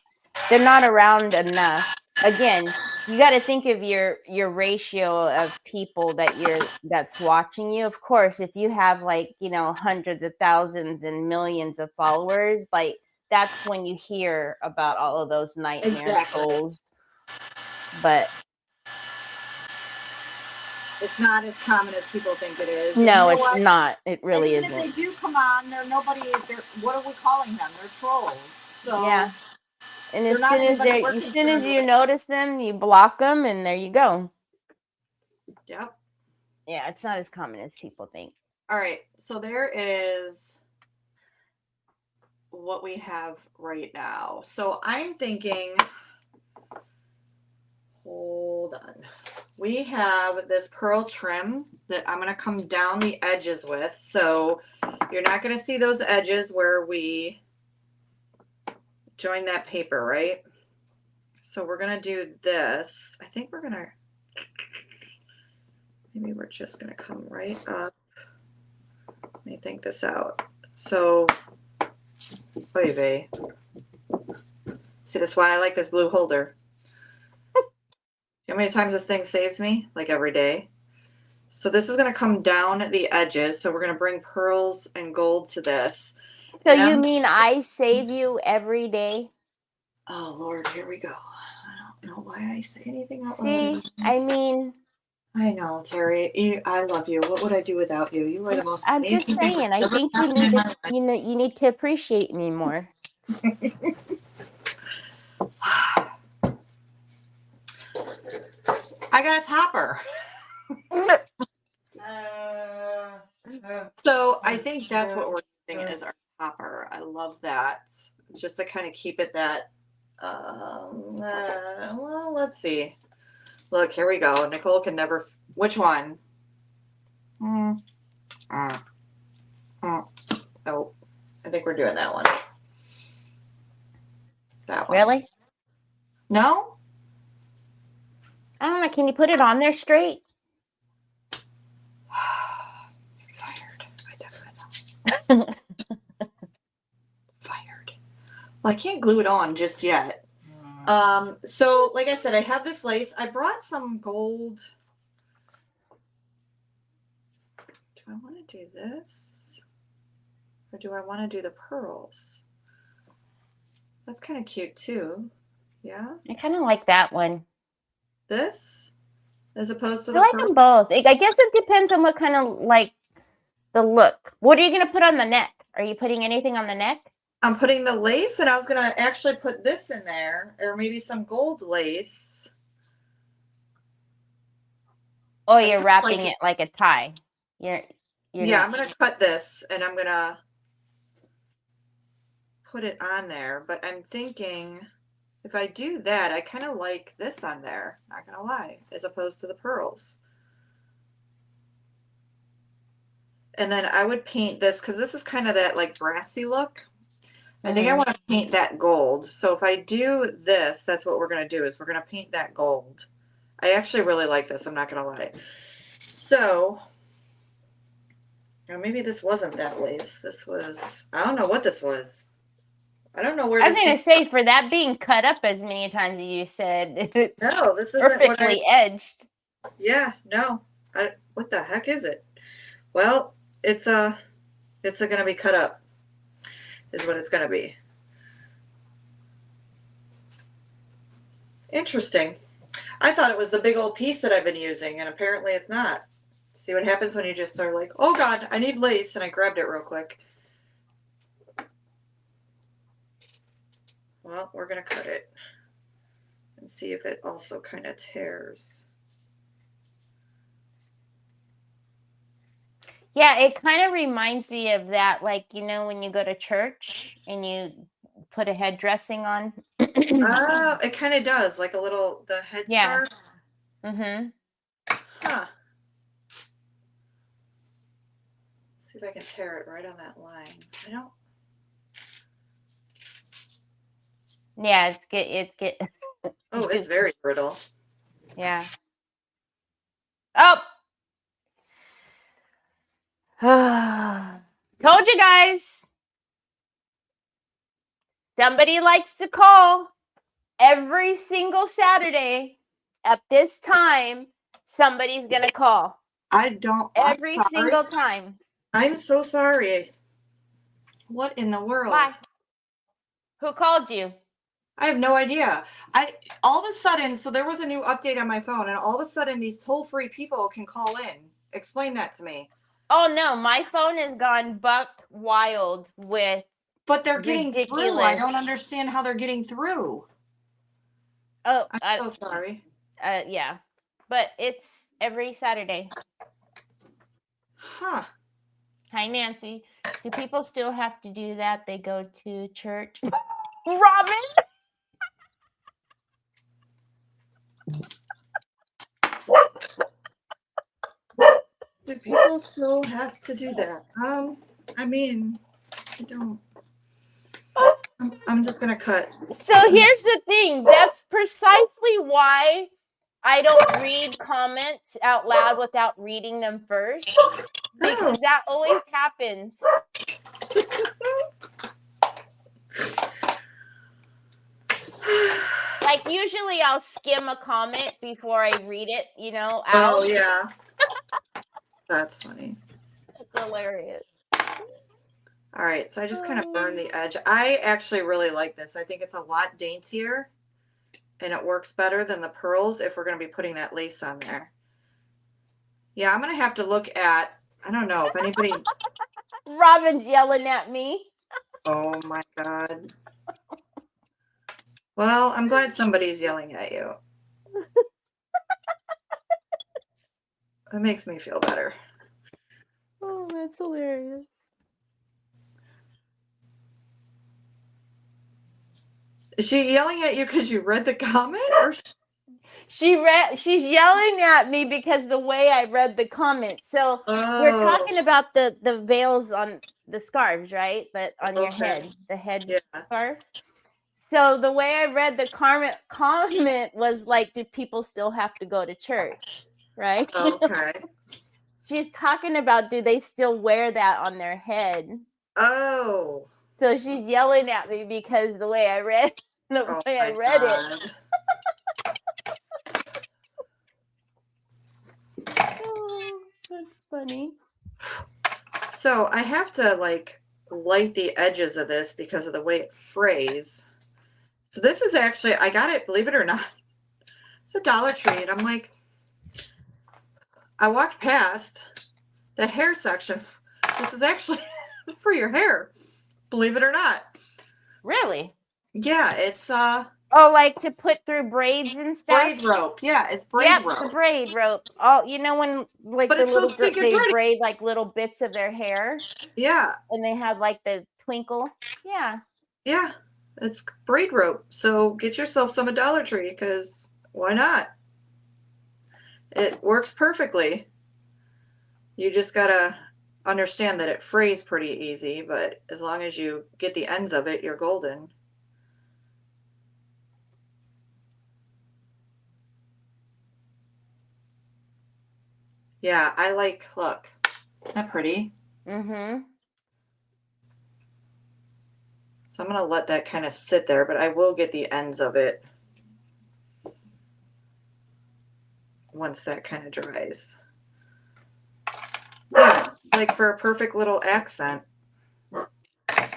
around enough. Again, you got to think of your ratio of people that's watching you. Of course, if you have like, hundreds of thousands and millions of followers, like that's when you hear about all of those nightmare trolls. But it's not as common as people think it is. No, it's not. It really isn't. If they do come on, what are we calling them? They're trolls. So yeah. And as soon as you notice them, you block them, and there you go. Yep. Yeah, it's not as common as people think. All right, so there is what we have right now. So I'm thinking, hold on. We have this pearl trim that I'm going to come down the edges with. So you're not going to see those edges where we join that paper, right? So we're going to do this. I think maybe we're just going to come right up. Let me think this out. So, oy vey. See, that's why I like this blue holder. You know how many times this thing saves me? Like every day. So this is going to come down the edges. So we're going to bring pearls and gold to this. So you mean I save you every day? Oh, Lord, here we go. I don't know why I say anything out loud. See, I mean... I know, Terry. I love you. What would I do without you? You are the most amazing. I'm just saying. I think you need to appreciate me more. I got a topper. So I think that's what we're using as our topper. I love that. Just to kind of keep it that. Well, let's see. Look, here we go. Nicole can never. Which one? Oh, I think we're doing that one. That one. Really? No? I don't know. Can you put it on there straight? You're fired. I definitely know. Fired. Well, I can't glue it on just yet. So like I said, I have this lace. I brought some gold. Do I want to do this? Or do I want to do the pearls? That's kind of cute too. Yeah. I kind of like that one. This? As opposed to the pearls? I like them both. I guess it depends on what kind of, like, the look. What are you going to put on the neck? Are you putting anything on the neck? I'm putting the lace, and I was going to actually put this in there, or maybe some gold lace. Oh, you're wrapping it like a tie. Yeah, I'm going to cut this, and I'm going to put it on there. But I'm thinking, if I do that, I kind of like this on there, not going to lie, as opposed to the pearls. And then I would paint this, because this is kind of that, like, brassy look. I think I want to paint that gold. So if I do this, that's what we're going to do, is we're going to paint that gold. I actually really like this. I'm not going to lie. So, or maybe this wasn't that lace. This was, I don't know what this was. I don't know where I was going to say, for that being cut up as many times as you said, it's no, this isn't perfectly edged. Yeah, no. What the heck is it? Well, it's going to be cut up. Is what it's going to be. Interesting. I thought it was the big old piece that I've been using, and apparently it's not. See what happens when you just start like, oh God, I need lace, and I grabbed it real quick. Well, we're gonna cut it and see if it also kind of tears. Yeah, it kind of reminds me of that, like, you know, when you go to church and you put a head dressing on. Oh, it kind of does, like a little, the Yeah. headscarf. Mm-hmm. Huh. See if I can tear it right on that line. I don't. Yeah, it's get. Oh, it's very brittle. Yeah. Oh. Told you guys. Somebody likes to call every single Saturday at this time. Somebody's gonna call I don't. every single time. I'm so sorry. What in the world? Why? Who called you? I have no idea. All of a sudden, so there was a new update on my phone, and all of a sudden these toll-free people can call in. Explain that to me. Oh no, my phone has gone buck wild with. But they're getting through. I ridiculous. don't understand how they're getting through. Oh, I'm so sorry. Yeah, but it's every Saturday. Huh. Hi, Nancy. Do people still have to do that? They go to church. Robin. Do people still have to do that? I mean, I don't. I'm just gonna cut. So here's the thing. That's precisely why I don't read comments out loud without reading them first. Because that always happens. Like usually I'll skim a comment before I read it, you know, out. Oh yeah. That's funny. That's hilarious. All right, so I just kind of burned the edge. I actually really like this. I think it's a lot daintier, and it works better than the pearls if we're going to be putting that lace on there. Yeah, I'm going to have to look at, I don't know if anybody... Robin's yelling at me. Oh my God. Well, I'm glad somebody's yelling at you. That makes me feel better. Oh, that's hilarious. Is she yelling at you because you read the comment? Or... She's yelling at me because the way I read the comment. So we're talking about the veils on the scarves, right? But on your head, the head scarves. So the way I read the comment was like, do people still have to go to church? Right? Okay. She's talking about, do they still wear that on their head? Oh. So she's yelling at me because the way I read it. Oh, that's funny. So I have to like light the edges of this because of the way it frays. So this is actually, I got it, believe it or not, it's a Dollar Tree, and I'm like, I walked past the hair section. This is actually for your hair, believe it or not. Really? Yeah, it's oh, like to put through braids and stuff? Braid rope. Yeah, it's braid rope. The braid rope. Oh, you know when like but the little so they braid like little bits of their hair? Yeah. And they have like the twinkle. Yeah. Yeah, it's braid rope. So get yourself some at Dollar Tree because why not? It works perfectly. You just gotta understand that it frays pretty easy, but as long as you get the ends of it, you're golden. Yeah, I like, look, isn't that pretty? Mm-hmm. So I'm gonna let that kind of sit there, but I will get the ends of it once that kind of dries. Yeah, like for a perfect little accent.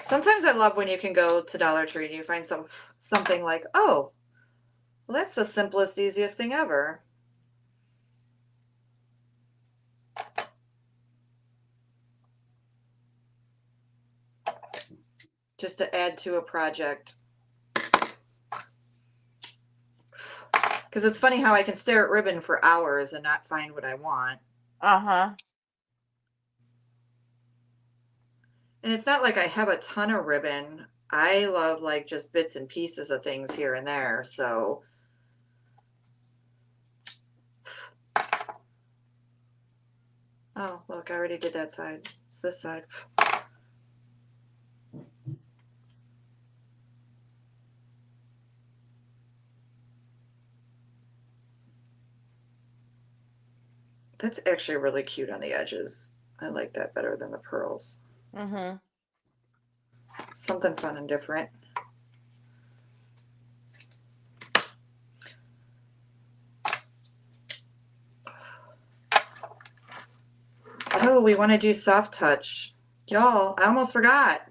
Sometimes I love when you can go to Dollar Tree and you find something like, oh, Well, that's the simplest, easiest thing ever. Just to add to a project. Because it's funny how I can stare at ribbon for hours and not find what I want. Uh-huh. And it's not like I have a ton of ribbon. I love like just bits and pieces of things here and there. So oh, look, I already did that side. It's this side. That's actually really cute on the edges. I like that better than the pearls. Mm-hmm. Something fun and different. Oh, we want to do soft touch. Y'all, I almost forgot.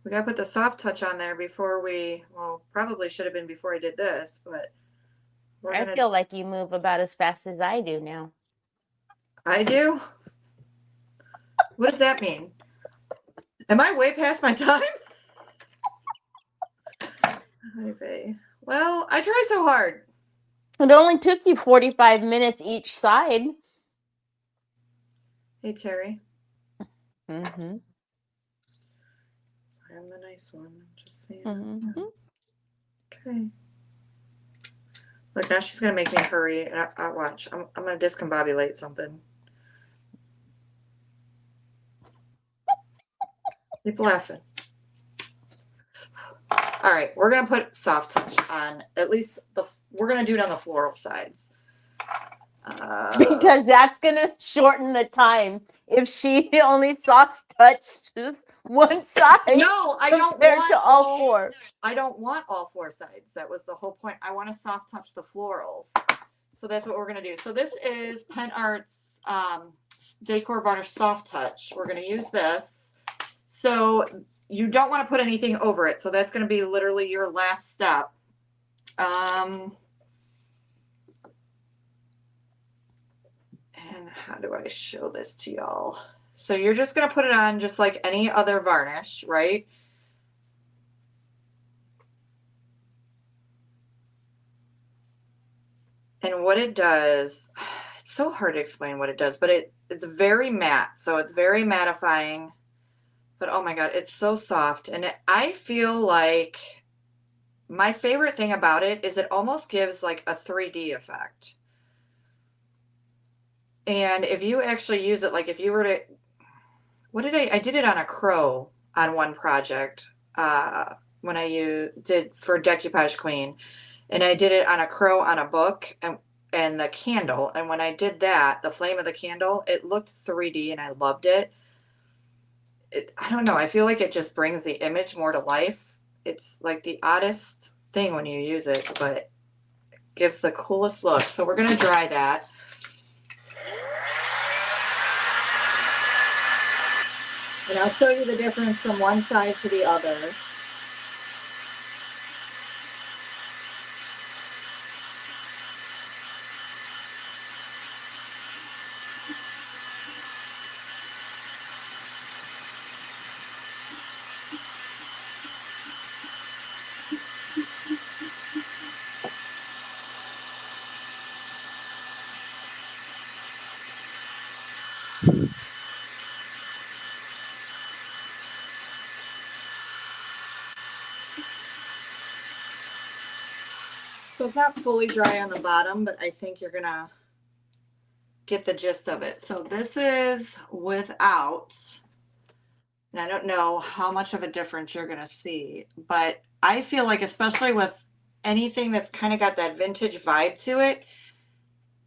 We got to put the soft touch on there before we, well, probably should have been before I did this, but we're I gonna, feel like you move about as fast as I do now. I do? What does that mean? Am I way past my time? Well, I try so hard. It only took you 45 minutes each side. Hey, Terry. Mm-hmm. Sorry, I'm the nice one. I'm just saying. Mm-hmm. Okay. Look, now she's gonna make me hurry. I watch. I'm gonna discombobulate something. Keep laughing. All right, we're gonna put soft touch on at least we're gonna do it on the floral sides. Because that's gonna shorten the time if she only soft touched one side. No, I don't want to all four. I don't want all four sides. That was the whole point. I want to soft touch the florals. So that's what we're gonna do. So this is Pen Art's Decor Varnish Soft Touch. We're gonna use this. So you don't want to put anything over it. So that's gonna be literally your last step. And how do I show this to y'all? So you're just gonna put it on just like any other varnish, right? And what it does, it's so hard to explain what it does, but it's very matte. So it's very mattifying, but oh my God, it's so soft. And I feel like my favorite thing about it is it almost gives like a 3D effect. And if you actually use it, like if you were to, what did I did it on a crow on one project when I did for Decoupage Queen. And I did it on a crow on a book and the candle. And when I did that, the flame of the candle, it looked 3D and I loved it. I don't know. I feel like it just brings the image more to life. It's like the oddest thing when you use it, but it gives the coolest look. So we're going to dry that. And I'll show you the difference from one side to the other. So it's not fully dry on the bottom, but I think you're going to get the gist of it. So this is without, and I don't know how much of a difference you're going to see, but I feel like especially with anything that's kind of got that vintage vibe to it,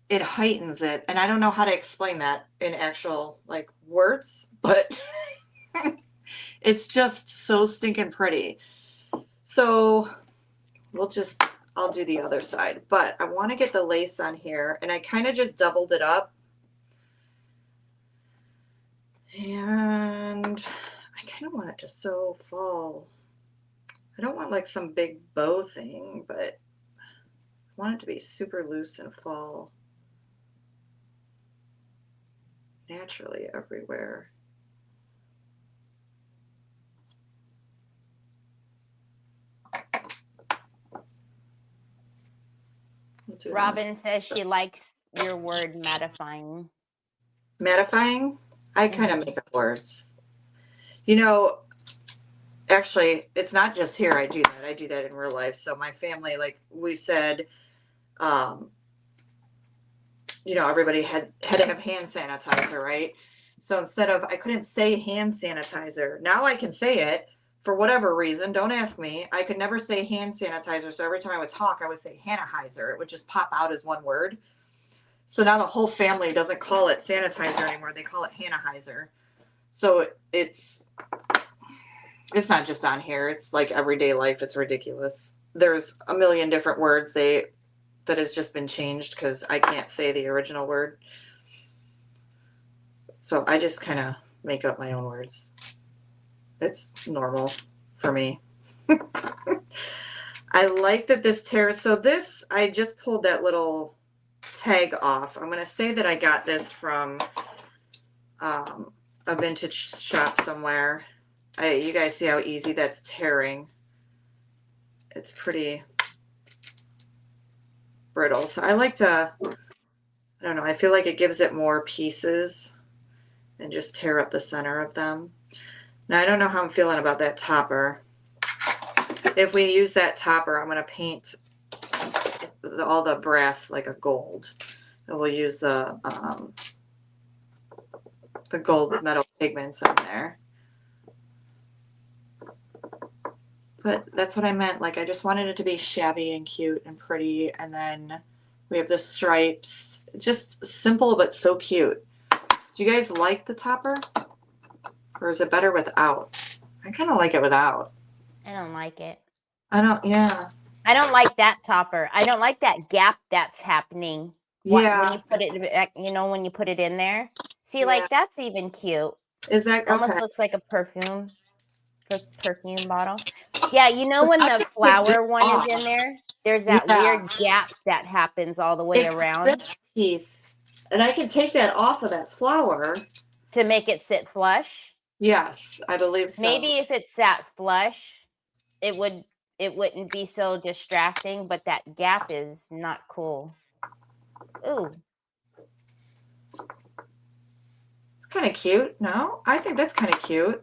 it heightens it. And I don't know how to explain that in actual like words, but it's just so stinking pretty. So I'll do the other side, but I want to get the lace on here and I kind of just doubled it up. And I kind of want it to so fall. I don't want like some big bow thing, but I want it to be super loose and fall naturally everywhere. Robin says she likes your word mattifying. Mattifying? I kind of make up words. You know, actually, it's not just here I do that. I do that in real life. So my family, like we said, you know, everybody had to have hand sanitizer, right? So instead of, I couldn't say hand sanitizer. Now I can say it for whatever reason. Don't ask me. I could never say hand sanitizer. So every time I would talk, I would say Hannahizer. It would just pop out as one word. So now the whole family doesn't call it sanitizer anymore. They call it Hannahizer. So it's not just on here. It's like everyday life. It's ridiculous. There's a million different words that has just been changed because I can't say the original word. So I just kind of make up my own words. It's normal for me. I like that this tear. So this, I just pulled that little tag off. I'm going to say that I got this from a vintage shop somewhere. You guys see how easy that's tearing. It's pretty brittle. So I like to, I don't know, I feel like it gives it more pieces and just tear up the center of them. Now I don't know how I'm feeling about that topper. If we use that topper, I'm going to paint all the brass like a gold. And we'll use the gold metal pigments on there. But that's what I meant. Like, I just wanted it to be shabby and cute and pretty. And then we have the stripes. Just simple, but so cute. Do you guys like the topper? Or is it better without? I kind of like it without. I don't like it. Yeah. I don't like that topper. I don't like that gap that's happening. Yeah. When you put it, you know, when you put it in there. See, Yeah. like, that's even cute. Is that almost okay? looks like a perfume bottle. Yeah, you know when the flower one is in there, there's that weird gap that happens all the way around. This piece. And I can take that off of that flower. To make it sit flush? Yes, I believe so. Maybe if it sat flush, it wouldn't be so distracting, but that gap is not cool. Ooh. It's kind of cute, no? I think that's kind of cute.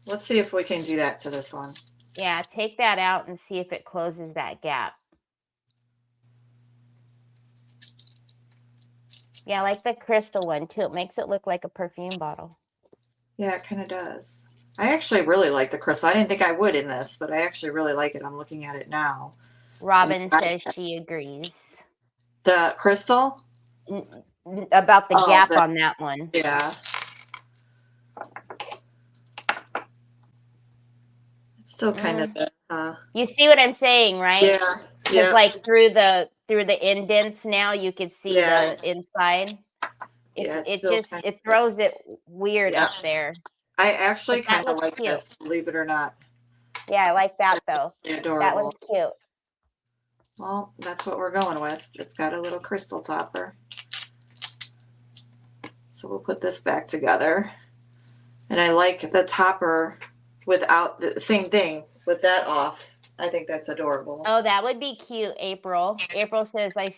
Let's see if we can do that to this one. Yeah, take that out and see if it closes that gap. Yeah, I like the crystal one too. It makes it look like a perfume bottle. Yeah, it kind of does. I actually really like the crystal. I didn't think I would in this, but I actually really like it. I'm looking at it now. Robin says she agrees. The crystal? About the gap on that one. Yeah. It's still kind of you see what I'm saying, right? Yeah. Because like through the indents now you could see the inside. It throws it weird up there. I actually kind of like this, believe it or not. Yeah, I like that though. Adorable. That one's cute. Well, that's what we're going with. It's got a little crystal topper. So we'll put this back together. And I like the topper without the same thing with that off. I think that's adorable. Oh, that would be cute, April. April says, I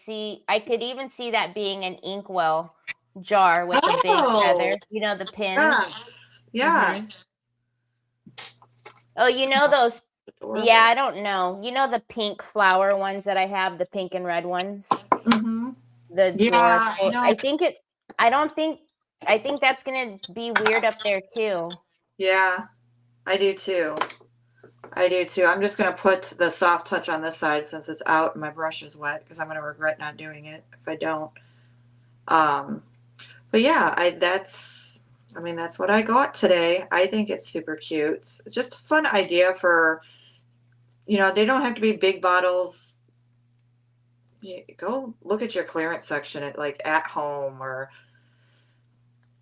could even see that being an inkwell jar with a big feather. You know, the pins? Yes. Oh, you know those? Adorable. Yeah, I don't know. You know the pink flower ones that I have, the pink and red ones? Mm-hmm. I think that's going to be weird up there too. Yeah, I do too. I'm just going to put the soft touch on this side since it's out and my brush is wet because I'm going to regret not doing it if I don't. But yeah, that's what I got today. I think it's super cute. It's just a fun idea for, you know, they don't have to be big bottles. You go look at your clearance section at like At Home or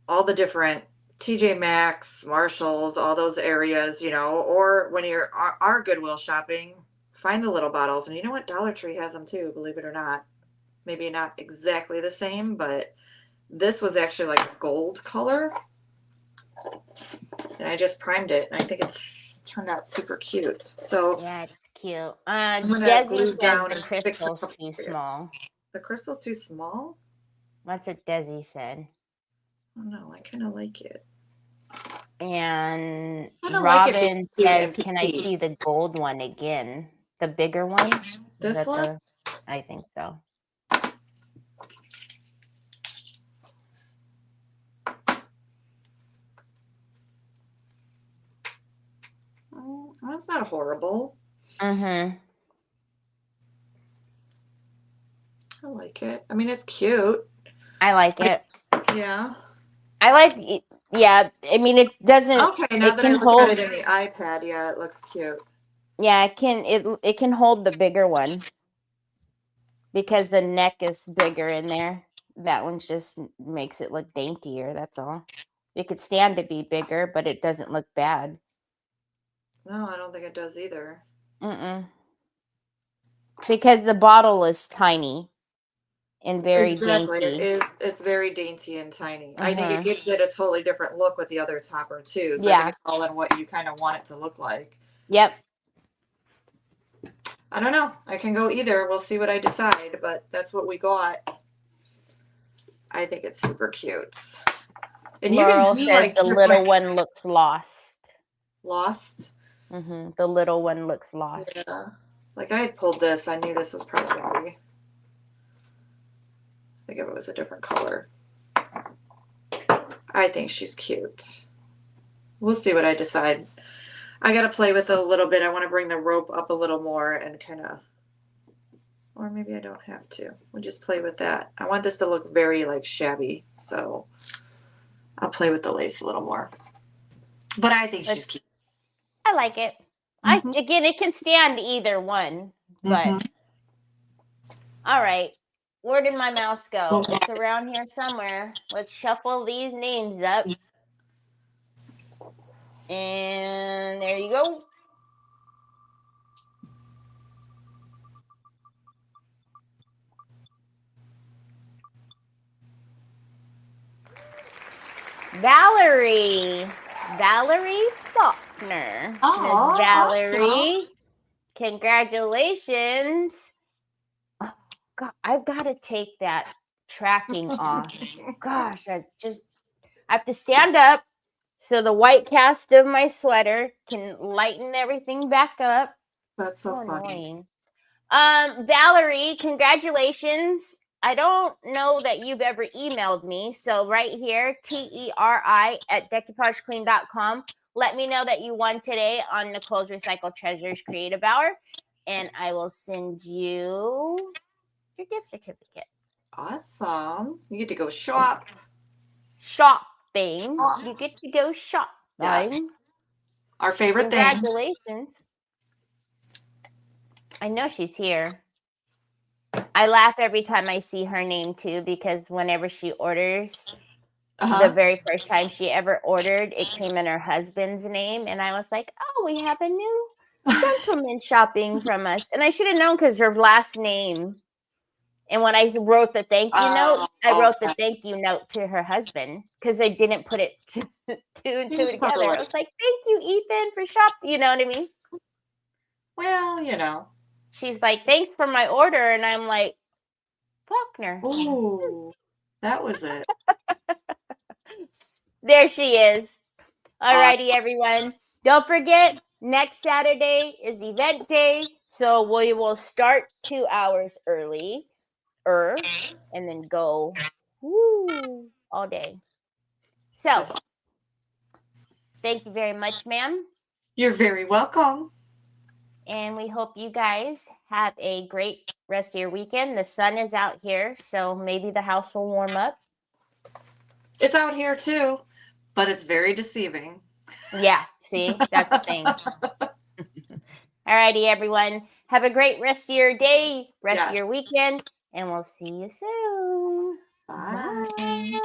all the different TJ Maxx, Marshalls, all those areas, you know, or when you're our Goodwill shopping, find the little bottles. And you know what? Dollar Tree has them too, believe it or not. Maybe not exactly the same, but this was actually like a gold color. And I just primed it, and I think it's turned out super cute. So Yeah, it's cute. I'm gonna Desi glue says down the and fix it crystal's up too for you. small. The crystal's too small? That's what Desi said. Oh no, I kind of like it. And I don't like it Robin being cute says, and "Can I petite. see the gold one again? The bigger one?" Is This that one? I think so. Oh, that's not horrible. Mm-hmm. I like it. I mean, it's cute. I like it. Yeah. I like it. Yeah, I mean, it doesn't. Okay, now It that I can look hold. at it in the iPad, yeah, it looks cute. Yeah, it can hold the bigger one because the neck is bigger in there. That one just makes it look daintier. That's all. It could stand to be bigger, but it doesn't look bad. No, I don't think it does either. Because the bottle is tiny and very Exactly. It dainty. is. It's very dainty and tiny. I think it gives it a totally different look with the other topper too. So I think Yeah. it's all in what you kind of want it to look like. Yep. I don't know. I can go either. We'll see what I decide, but that's what we got. I think it's super cute. And Laurel you can do says like the little one looks lost. Lost. The little one looks lost. Yeah. Like I had pulled this. I knew this was probably gonna be. I think if it was a different color. I think she's cute. We'll see what I decide. I got to play with it a little bit. I want to bring the rope up a little more and kind of, or maybe I don't have to. We'll just play with that. I want this to look very like shabby. So I'll play with the lace a little more. But I think she's cute. I like it. Again, it can stand either one, but all right. Where did my mouse go? It's around here somewhere. Let's shuffle these names up. And there you go. Valerie Faulkner. Oh, Miss Valerie, awesome. congratulations. Oh, God, I've got to take that tracking off. Gosh, I have to stand up so the white cast of my sweater can lighten everything back up. That's so annoying. Valerie, congratulations. I don't know that you've ever emailed me. So right here, TERI@decoupageclean.com. Let me know that you won today on Nicole's Recycle Treasures Creative Hour. And I will send you your gift certificate. Awesome. You get to go shop. Shopping. You get to go shopping. Yes. Our favorite thing. Congratulations. I know she's here. I laugh every time I see her name too, because whenever she orders, the very first time she ever ordered, it came in her husband's name. And I was like, oh, we have a new gentleman shopping from us. And I should have known because her last name. And when I wrote the thank you note, I wrote the thank you note to her husband because I didn't put it two and two together. I was like, thank you, Ethan, for shopping. You know what I mean? Well, you know. She's like, thanks for my order. And I'm like, Faulkner. Ooh, that was it. There she is. Alrighty, everyone. Don't forget, next Saturday is event day. So we will start 2 hours early. And then go all day. So, thank you very much, ma'am. You're very welcome. And we hope you guys have a great rest of your weekend. The sun is out here, so maybe the house will warm up. It's out here too, but it's very deceiving. Yeah, see, that's the thing. Alrighty, everyone. Have a great rest of your day, rest of your weekend, and we'll see you soon. Bye.